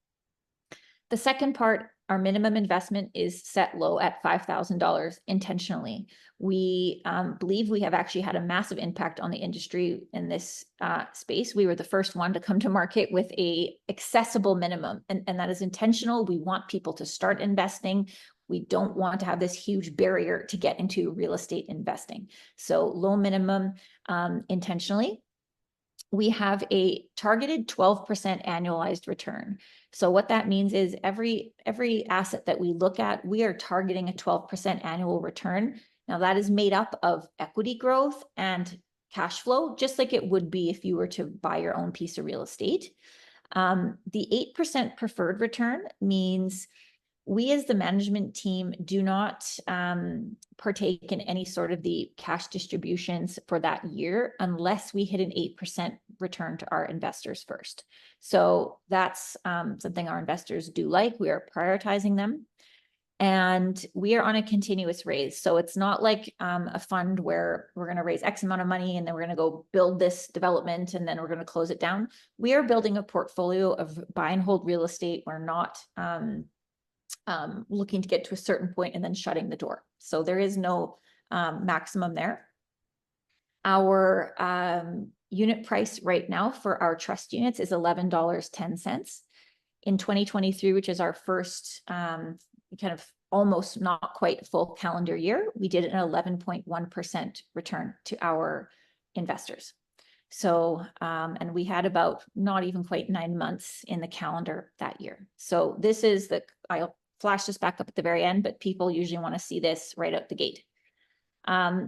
S1: The second part, our minimum investment is set low at $5,000 intentionally. We believe we have actually had a massive impact on the industry in this space. We were the first one to come to market with a accessible minimum, and that is intentional. We want people to start investing. We don't want to have this huge barrier to get into real estate investing. So low minimum intentionally. We have a targeted 12% annualized return. So what that means is every asset that we look at, we are targeting a 12% annual return. Now that is made up of equity growth and cash flow, just like it would be if you were to buy your own piece of real estate. The 8% preferred return means we as the management team do not partake in any sort of the cash distributions for that year unless we hit an 8% return to our investors first. So that's something our investors do like. We are prioritizing them. And we are on a continuous raise. So it's not like a fund where we're going to raise X amount of money and then we're going to go build this development and then we're going to close it down. We are building a portfolio of buy and hold real estate. We're not looking to get to a certain point and then shutting the door. So there is no maximum there. Our unit price right now for our trust units is $11.10. In 2023, which is our first kind of almost not quite full calendar year, we did an 11.1% return to our investors. So, and we had about not even quite 9 months in the calendar that year. So this is I'll flash this back up at the very end, but people usually want to see this right out the gate. I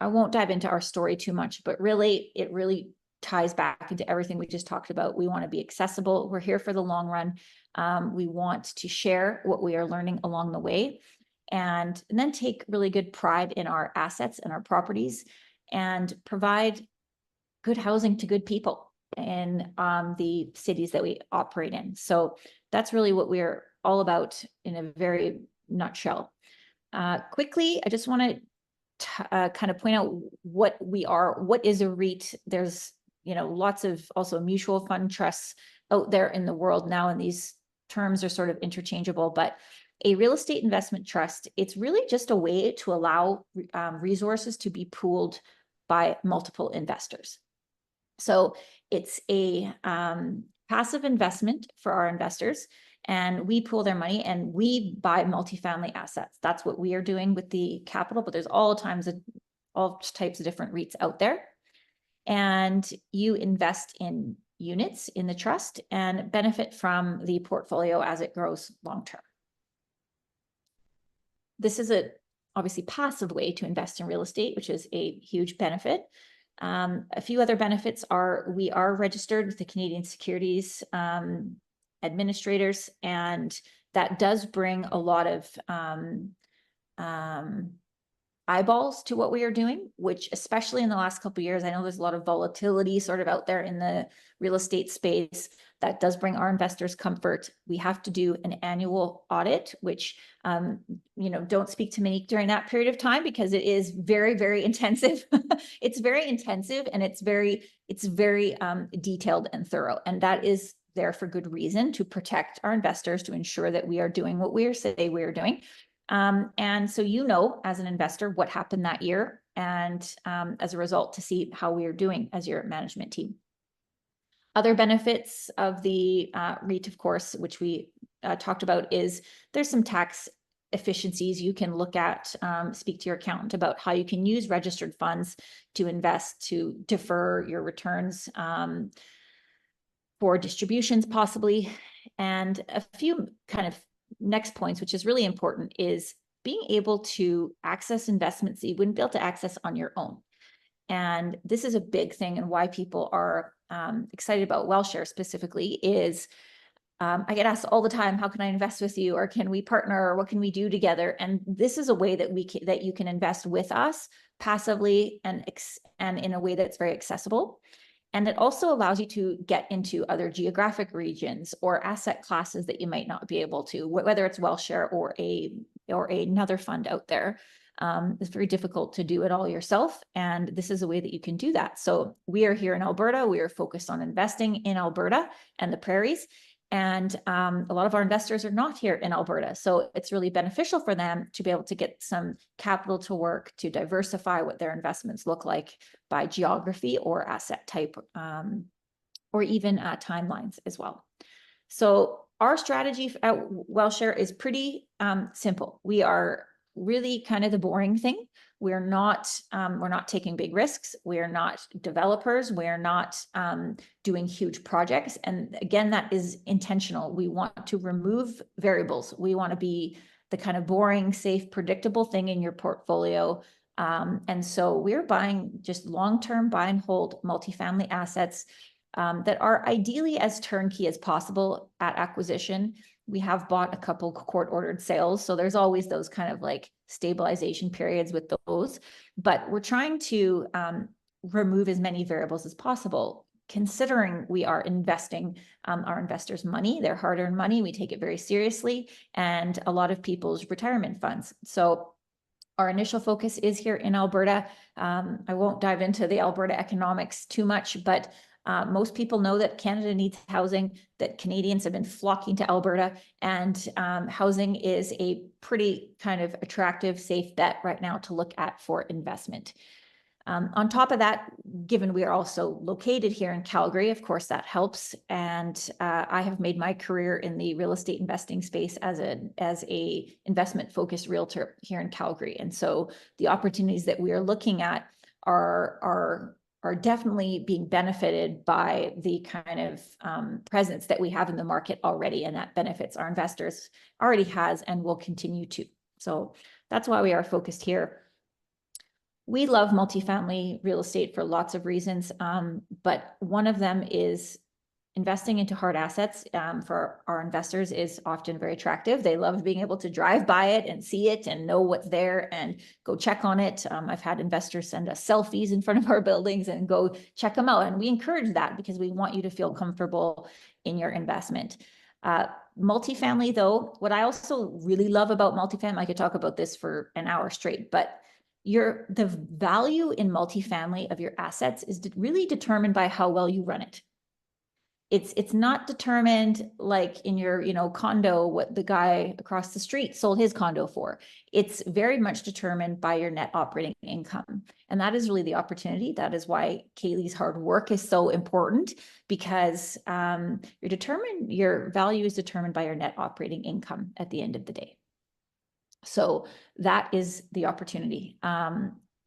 S1: won't dive into our story too much, but really, it really ties back into everything we just talked about. We want to be accessible. We're here for the long run. We want to share what we are learning along the way and then take really good pride in our assets and our properties and provide good housing to good people in the cities that we operate in. So that's really what we're all about in a very nutshell. Quickly, I just want to kind of point out what we are. What is a REIT? There's lots of also mutual fund trusts out there in the world now, and these terms are sort of interchangeable, but a real estate investment trust, it's really just a way to allow resources to be pooled by multiple investors. So it's a passive investment for our investors, and we pool their money and we buy multifamily assets. That's what we are doing with the capital, but there's all types of different REITs out there. And you invest in units in the trust and benefit from the portfolio as it grows long-term. This is obviously passive way to invest in real estate, which is a huge benefit. A few other benefits are we are registered with the Canadian Securities Administrators, and that does bring a lot of eyeballs to what we are doing, which especially in the last couple of years, I know there's a lot of volatility sort of out there in the real estate space. That does bring our investors comfort. We have to do an annual audit, which, don't speak to Monique during that period of time because it is very, very intensive. It's very intensive and it's very detailed and thorough. And that is there for good reason, to protect our investors, to ensure that we are doing what we say we are doing. And so, as an investor, what happened that year, and as a result, to see how we are doing as your management team. Other benefits of the REIT, of course, which we talked about, is there's some tax efficiencies you can look at, speak to your accountant about how you can use registered funds to invest, to defer your returns for distributions possibly. And a few kind of next points, which is really important, is being able to access investments that you wouldn't be able to access on your own. And this is a big thing, and why people are excited about WealthShare specifically is I get asked all the time, how can I invest with you, or can we partner, or what can we do together? And this is a way that that you can invest with us passively and in a way that's very accessible. And it also allows you to get into other geographic regions or asset classes that you might not be able to, whether it's WealthShare or another fund out there. It's very difficult to do it all yourself, and this is a way that you can do that. So we are here in Alberta. We are focused on investing in Alberta and the prairies, and a lot of our investors are not here in Alberta. So it's really beneficial for them to be able to get some capital to work, to diversify what their investments look like by geography or asset type, or even timelines as well. So our strategy at WealthShare is pretty simple. We are really kind of the boring thing. We're not taking big risks. We're not developers. We're not doing huge projects. And again, that is intentional. We want to remove variables. We want to be the kind of boring, safe, predictable thing in your portfolio. And so we're buying just long-term buy and hold multifamily assets that are ideally as turnkey as possible at acquisition. We have bought a couple court-ordered sales, so there's always those kind of like stabilization periods with those, but we're trying to remove as many variables as possible, considering we are investing our investors' money, their hard-earned money. We take it very seriously, and a lot of people's retirement funds. So our initial focus is here in Alberta. I won't dive into the Alberta economics too much, but most people know that Canada needs housing, that Canadians have been flocking to Alberta, and housing is a pretty kind of attractive, safe bet right now to look at for investment. On top of that, given we are also located here in Calgary, of course, that helps. And I have made my career in the real estate investing space as a investment focused realtor here in Calgary. And so the opportunities that we are looking at are definitely being benefited by the kind of presence that we have in the market already, and that benefits our investors, already has and will continue to. So that's why we are focused here. We love multifamily real estate for lots of reasons, but one of them is investing into hard assets for our investors is often very attractive. They love being able to drive by it and see it and know what's there and go check on it. I've had investors send us selfies in front of our buildings and go check them out. And we encourage that because we want you to feel comfortable in your investment. Multifamily, though, what I also really love about multifamily, I could talk about this for an hour straight, but the value in multifamily of your assets is really determined by how well you run it. It's not determined like in your, condo, what the guy across the street sold his condo for. It's very much determined by your net operating income. And that is really the opportunity. That is why Kayleigh's hard work is so important, because your value is determined by your net operating income at the end of the day. So that is the opportunity.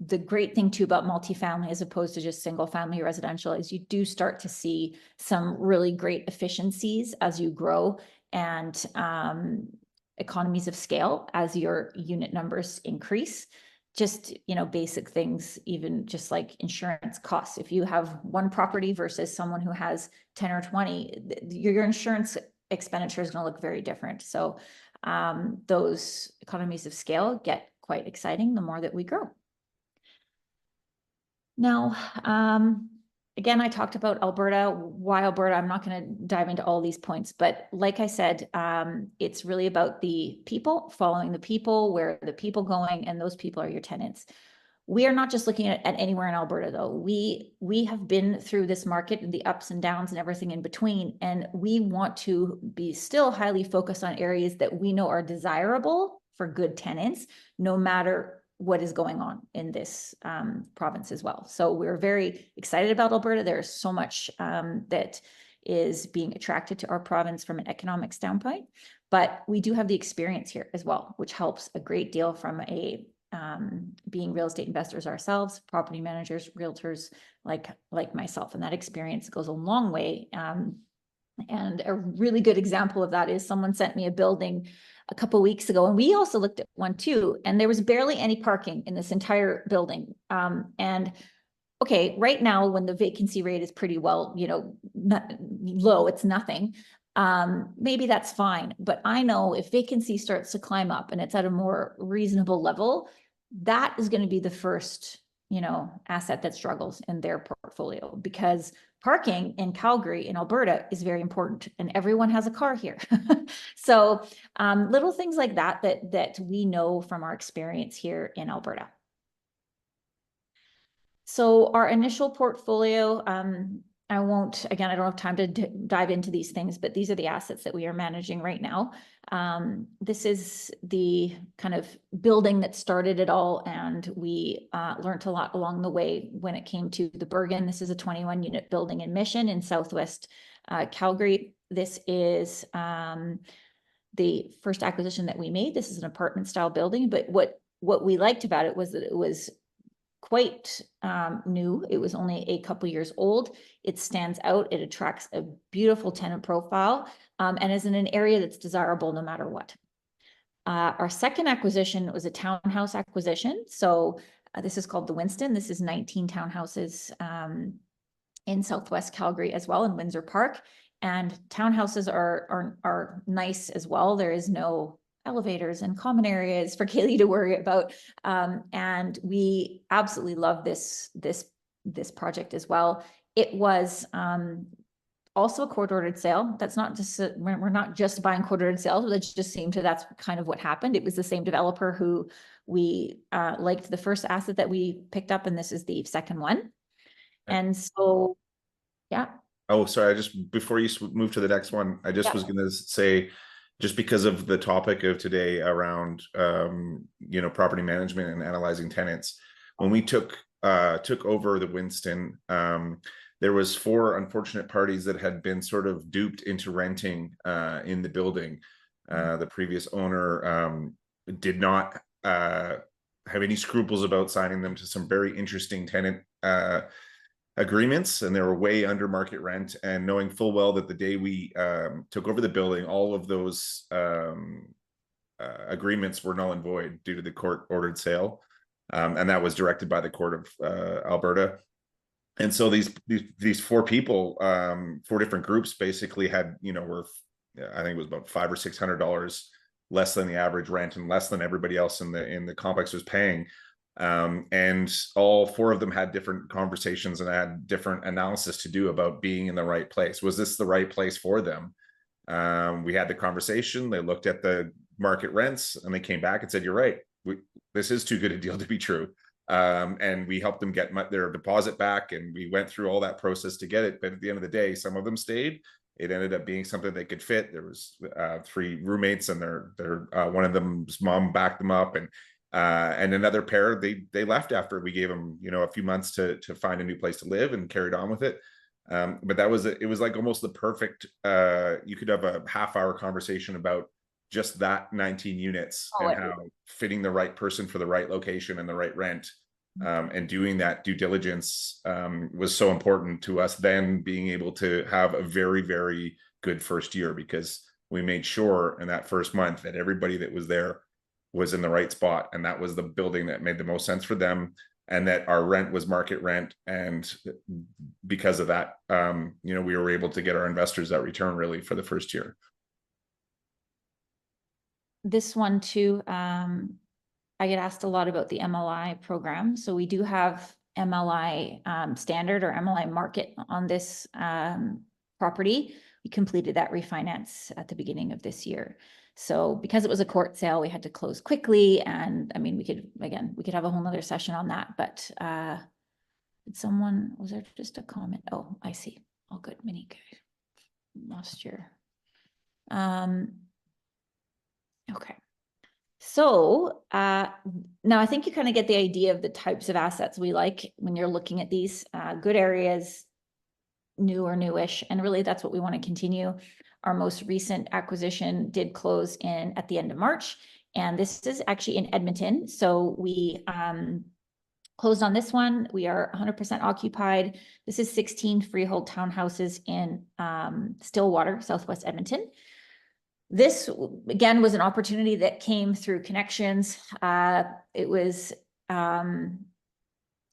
S1: The great thing too about multifamily, as opposed to just single family residential, is you do start to see some really great efficiencies as you grow, and economies of scale as your unit numbers increase. Just, basic things, even just like insurance costs. If you have one property versus someone who has 10 or 20, your insurance expenditure is going to look very different. So those economies of scale get quite exciting the more that we grow. Now, again, I talked about Alberta. Why Alberta? I'm not going to dive into all these points, but like I said, it's really about the people, following the people, where are the people going, and those people are your tenants. We are not just looking at anywhere in Alberta, though. We have been through this market and the ups and downs and everything in between, and we want to be still highly focused on areas that we know are desirable for good tenants, no matter what is going on in this province as well. So we're very excited about Alberta. There's so much that is being attracted to our province from an economic standpoint, but we do have the experience here as well, which helps a great deal from a being real estate investors ourselves, property managers, realtors like myself, and that experience goes a long way. And a really good example of that is someone sent me a building a couple of weeks ago, and we also looked at one too, and there was barely any parking in this entire building. And okay, right now when the vacancy rate is pretty well, not low, it's nothing. Maybe that's fine, but I know if vacancy starts to climb up and it's at a more reasonable level, that is going to be the first, asset that struggles in their portfolio, because parking in Calgary, in Alberta, is very important, and everyone has a car here. So little things like that we know from our experience here in Alberta. So our initial portfolio, I don't have time to dive into these things, but these are the assets that we are managing right now. This is the kind of building that started it all, and we learned a lot along the way when it came to the Bergen. This is a 21-unit building in Mission in Southwest Calgary. This is the first acquisition that we made. This is an apartment style building, but what we liked about it was that it was quite new. It was only a couple years old. It stands out. It attracts a beautiful tenant profile, and is in an area that's desirable no matter what. Our second acquisition was a townhouse acquisition. So this is called the Winston. This is 19 townhouses in Southwest Calgary as well, in Windsor Park. And townhouses are nice as well. There is no elevators and common areas for Kayleigh to worry about. And we absolutely love this project as well. It was also a court-ordered sale. That's not just, we're not just buying court-ordered sales, but it just seemed that's kind of what happened. It was the same developer who we liked the first asset that we picked up, and this is the second one. And so, yeah.
S3: Oh, sorry. Before you move to the next one, I just was going to say, just because of the topic of today around, property management and analyzing tenants, when we took over the Winston, there was 4 unfortunate parties that had been sort of duped into renting in the building. The previous owner did not have any scruples about signing them to some very interesting tenant agreements, and they were way under market rent, and knowing full well that the day we took over the building, all of those agreements were null and void due to the court-ordered sale, and that was directed by the court of Alberta. And so these 4 people, 4 different groups, basically had, were, I think it was about $500 or $600 less than the average rent and less than everybody else in the complex was paying. And all 4 of them had different conversations and had different analysis to do about being in the right place. Was this the right place for them? We had the conversation, they looked at the market rents, and they came back and said, you're right, this is too good a deal to be true. And we helped them get their deposit back, and we went through all that process to get it. But at the end of the day, some of them stayed. It ended up being something they could fit. There was 3 roommates, and their one of them's mom backed them up, and another pair, they left after we gave them, a few months to find a new place to live, and carried on with it. But it was like almost the perfect, you could have a half-hour conversation about just that 19 units and how fitting the right person for the right location and the right rent, and doing that due diligence was so important to us, then being able to have a very, very good first year, because we made sure in that first month that everybody that was there was in the right spot, and that was the building that made the most sense for them, and that our rent was market rent. And because of that, we were able to get our investors that return really for the first year.
S1: This one too, I get asked a lot about the MLI program. So we do have MLI standard or MLI market on this property. We completed that refinance at the beginning of this year. So because it was a court sale, we had to close quickly. And I mean, we could have a whole nother session on that, but was there just a comment? Oh, I see. All good, Monique. Lost your, okay. So now I think you kind of get the idea of the types of assets we like when you're looking at these good areas, new or newish, and really that's what we want to continue. Our most recent acquisition did close at the end of March, and this is actually in Edmonton. So we closed on this one. We are 100% occupied. This is 16 freehold townhouses in Stillwater, Southwest Edmonton. This, again, was an opportunity that came through connections. It was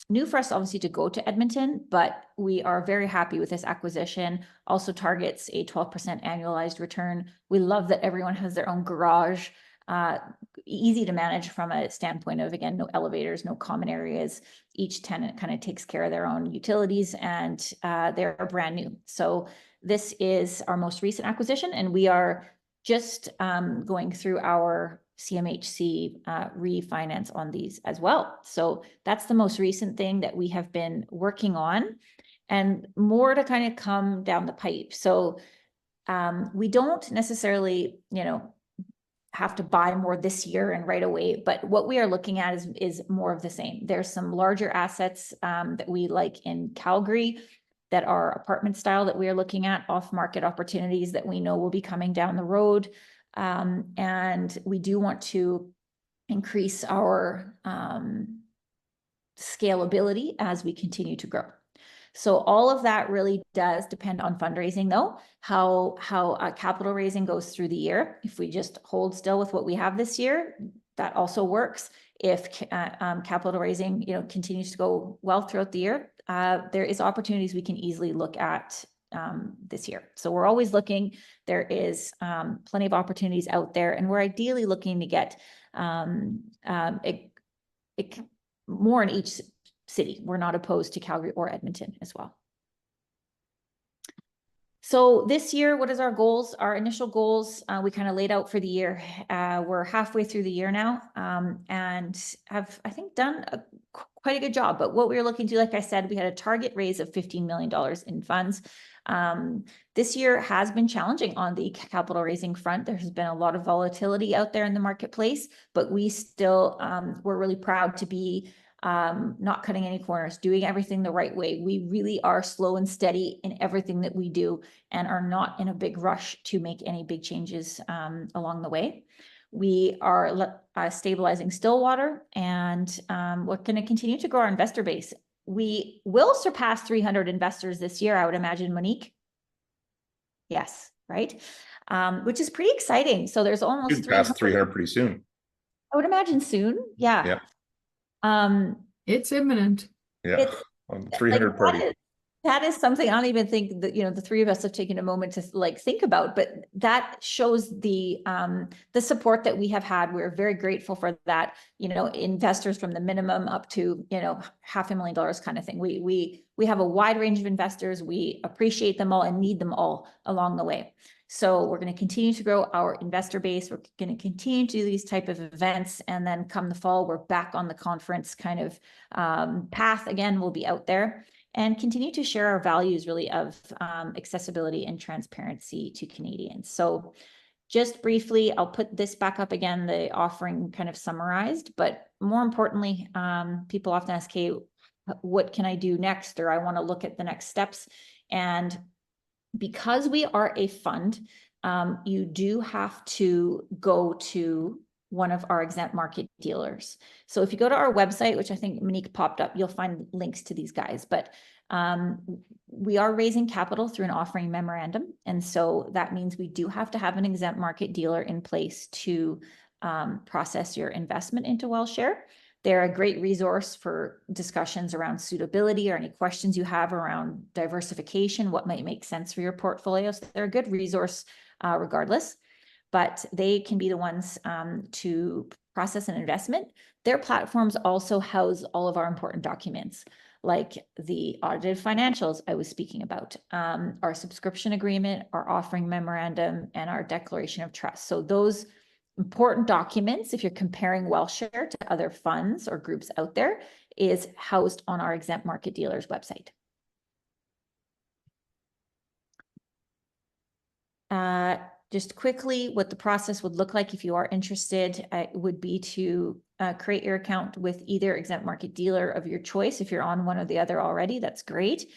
S1: new for us, obviously, to go to Edmonton, but we are very happy with this acquisition. Also targets a 12% annualized return. We love that everyone has their own garage. Easy to manage from a standpoint of, again, no elevators, no common areas. Each tenant kind of takes care of their own utilities, and they're brand new. So this is our most recent acquisition, and we are just going through our CMHC refinance on these as well. So that's the most recent thing that we have been working on, and more to kind of come down the pipe. So we don't necessarily, have to buy more this year and right away, but what we are looking at is more of the same. There's some larger assets that we like in Calgary that are apartment style that we are looking at, off-market opportunities that we know will be coming down the road. And we do want to increase our scalability as we continue to grow. So all of that really does depend on fundraising, though, how capital raising goes through the year. If we just hold still with what we have this year, that also works. If capital raising, continues to go well throughout the year, there is opportunities we can easily look at this year. So we're always looking. There is plenty of opportunities out there, and we're ideally looking to get more in each city. We're not opposed to Calgary or Edmonton as well. So this year, what is our goals? Our initial goals, we kind of laid out for the year. We're halfway through the year now, and have, I think, done quite a good job. But what we were looking to, like I said, we had a target raise of $15 million in funds. This year has been challenging on the capital raising front. There has been a lot of volatility out there in the marketplace, but we still, we're really proud to be not cutting any corners, doing everything the right way. We really are slow and steady in everything that we do, and are not in a big rush to make any big changes along the way. We are stabilizing Stillwater, and we're going to continue to grow our investor base. We will surpass 300 investors this year, I would imagine, Monique. Yes, right? Which is pretty exciting. So there's almost
S3: 300 pretty soon.
S1: I would imagine soon. Yeah.
S3: Yeah.
S4: It's imminent.
S3: Yeah. 300 party.
S1: That is something I don't even think that, the three of us have taken a moment to think about, but that shows the support that we have had. We're very grateful for that, investors from the minimum up to, $500,000 kind of thing. We have a wide range of investors. We appreciate them all and need them all along the way. So we're going to continue to grow our investor base. We're going to continue to do these type of events. And then come the fall, we're back on the conference kind of path again. We'll be out there and continue to share our values really of accessibility and transparency to Canadians. So just briefly, I'll put this back up again, the offering kind of summarized, but more importantly, people often ask, hey, what can I do next? Or I want to look at the next steps. And because we are a fund, you do have to go to one of our exempt market dealers. So if you go to our website, which I think Monique popped up, you'll find links to these guys. But we are raising capital through an offering memorandum. And so that means we do have to have an exempt market dealer in place to process your investment into WealthShare. They're a great resource for discussions around suitability or any questions you have around diversification, what might make sense for your portfolio. So they're a good resource regardless, but they can be the ones to process an investment, their platforms also house all of our important documents, like the audited financials I was speaking about, our subscription agreement, our offering memorandum, and our declaration of trust. So those important documents, if you're comparing WealthShare to other funds or groups out there, is housed on our exempt market dealers website. Just quickly, what the process would look like if you are interested would be to create your account with either exempt market dealer of your choice. If you're on one or the other already, that's great.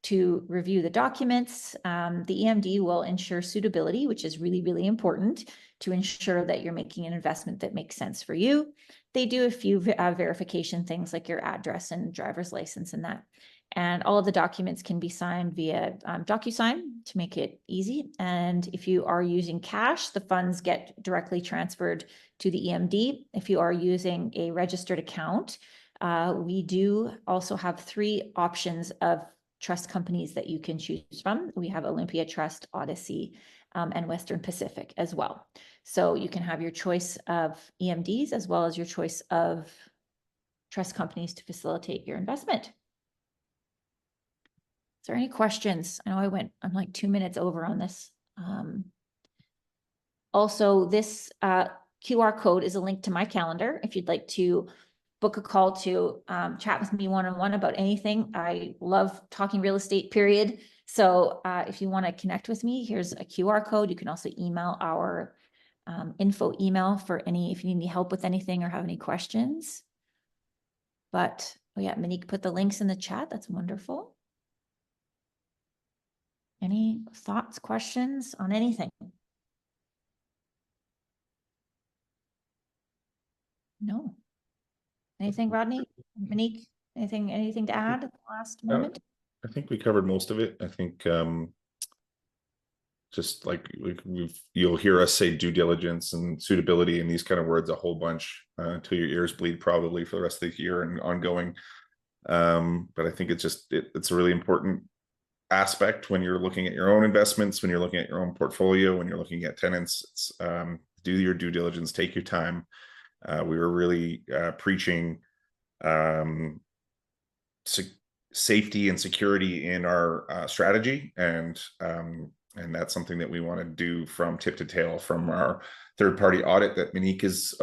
S1: To review the documents, the EMD will ensure suitability, which is really, really important to ensure that you're making an investment that makes sense for you. They do a few verification things like your address and driver's license and that. And all of the documents can be signed via DocuSign to make it easy. And if you are using cash, the funds get directly transferred to the EMD. If you are using a registered account, we do also have 3 options of trust companies that you can choose from. We have Olympia Trust, Odyssey, and Western Pacific as well. So you can have your choice of EMDs as well as your choice of trust companies to facilitate your investment. Is there any questions? I know I'm like 2 minutes over on this. Also, this QR code is a link to my calendar. If you'd like to book a call to chat with me one-on-one about anything, I love talking real estate, period. So if you want to connect with me, here's a QR code. You can also email our info email for if you need any help with anything or have any questions. But oh yeah, Monique put the links in the chat. That's wonderful. Any thoughts, questions on anything? No. Anything, Rodney? Monique, anything to add at the last moment?
S3: I think we covered most of it. I think just like you'll hear us say due diligence and suitability and these kind of words a whole bunch until your ears bleed probably for the rest of the year and ongoing. But I think it's a really important aspect when you're looking at your own investments, when you're looking at your own portfolio, when you're looking at tenants. It's do your due diligence, take your time. We were really preaching safety and security in our strategy, and that's something that we want to do from tip to tail from our third-party audit that Monique is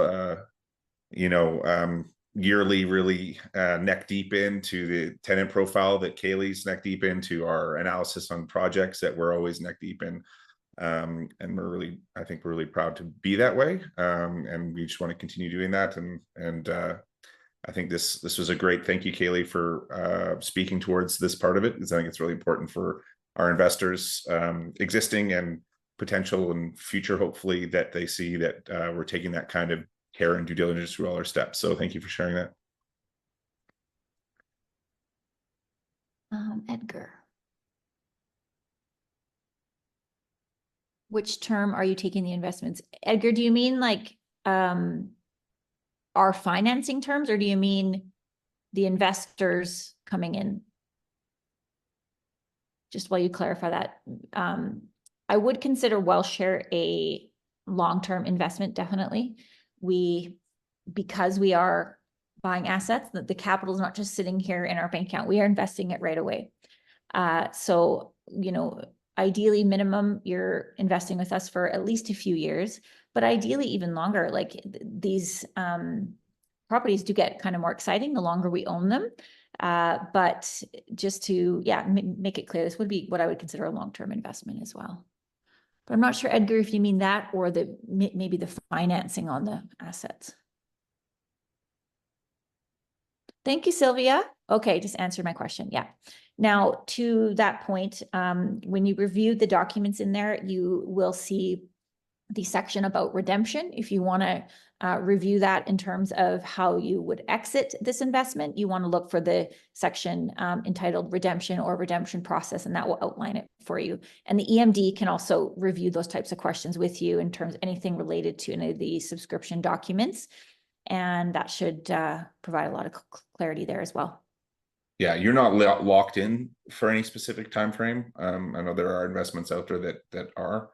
S3: yearly really neck deep into, the tenant profile that Kayleigh's neck deep into, our analysis on projects that we're always neck deep in. And I think we're really proud to be that way. And we just want to continue doing that. And I think this was a great, thank you, Kayleigh, for speaking towards this part of it, because I think it's really important for our investors, existing and potential and future, hopefully, that they see that we're taking that kind of care and due diligence through all our steps. So thank you for sharing that.
S1: Edgar. Which term are you taking the investments? Edgar, do you mean like our financing terms, or do you mean the investors coming in? Just while you clarify that. I would consider WealthShare a long-term investment, definitely. Because we are buying assets, that the capital is not just sitting here in our bank account, we are investing it right away. So, ideally minimum, you're investing with us for at least a few years, but ideally even longer. Like these properties do get kind of more exciting the longer we own them. But just to, make it clear, this would be what I would consider a long-term investment as well. But I'm not sure, Edgar, if you mean that or maybe the financing on the assets. Thank you, Sylvia. Okay, just answered my question. Yeah. Now, to that point, when you review the documents in there, you will see the section about redemption. If you want to review that in terms of how you would exit this investment, you want to look for the section entitled redemption or redemption process, and that will outline it for you. And the EMD can also review those types of questions with you in terms of anything related to any of the subscription documents. And that should provide a lot of clarity there as well.
S3: Yeah, you're not locked in for any specific time frame. I know there are investments out there that are.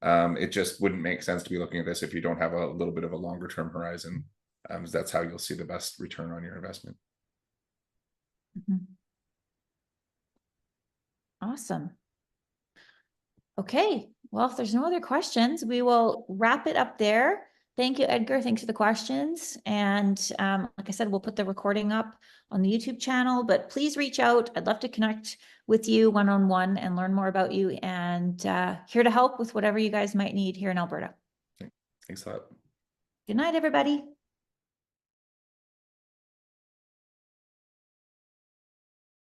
S3: It just wouldn't make sense to be looking at this if you don't have a little bit of a longer term horizon. That's how you'll see the best return on your investment.
S1: Mhm. Awesome. Okay, well, if there's no other questions, we will wrap it up there. Thank you, Edgar. Thanks for the questions. And like I said, we'll put the recording up on the YouTube channel, but please reach out. I'd love to connect with you one-on-one and learn more about you, and here to help with whatever you guys might need here in Alberta.
S3: Thanks a lot.
S1: Good night, everybody.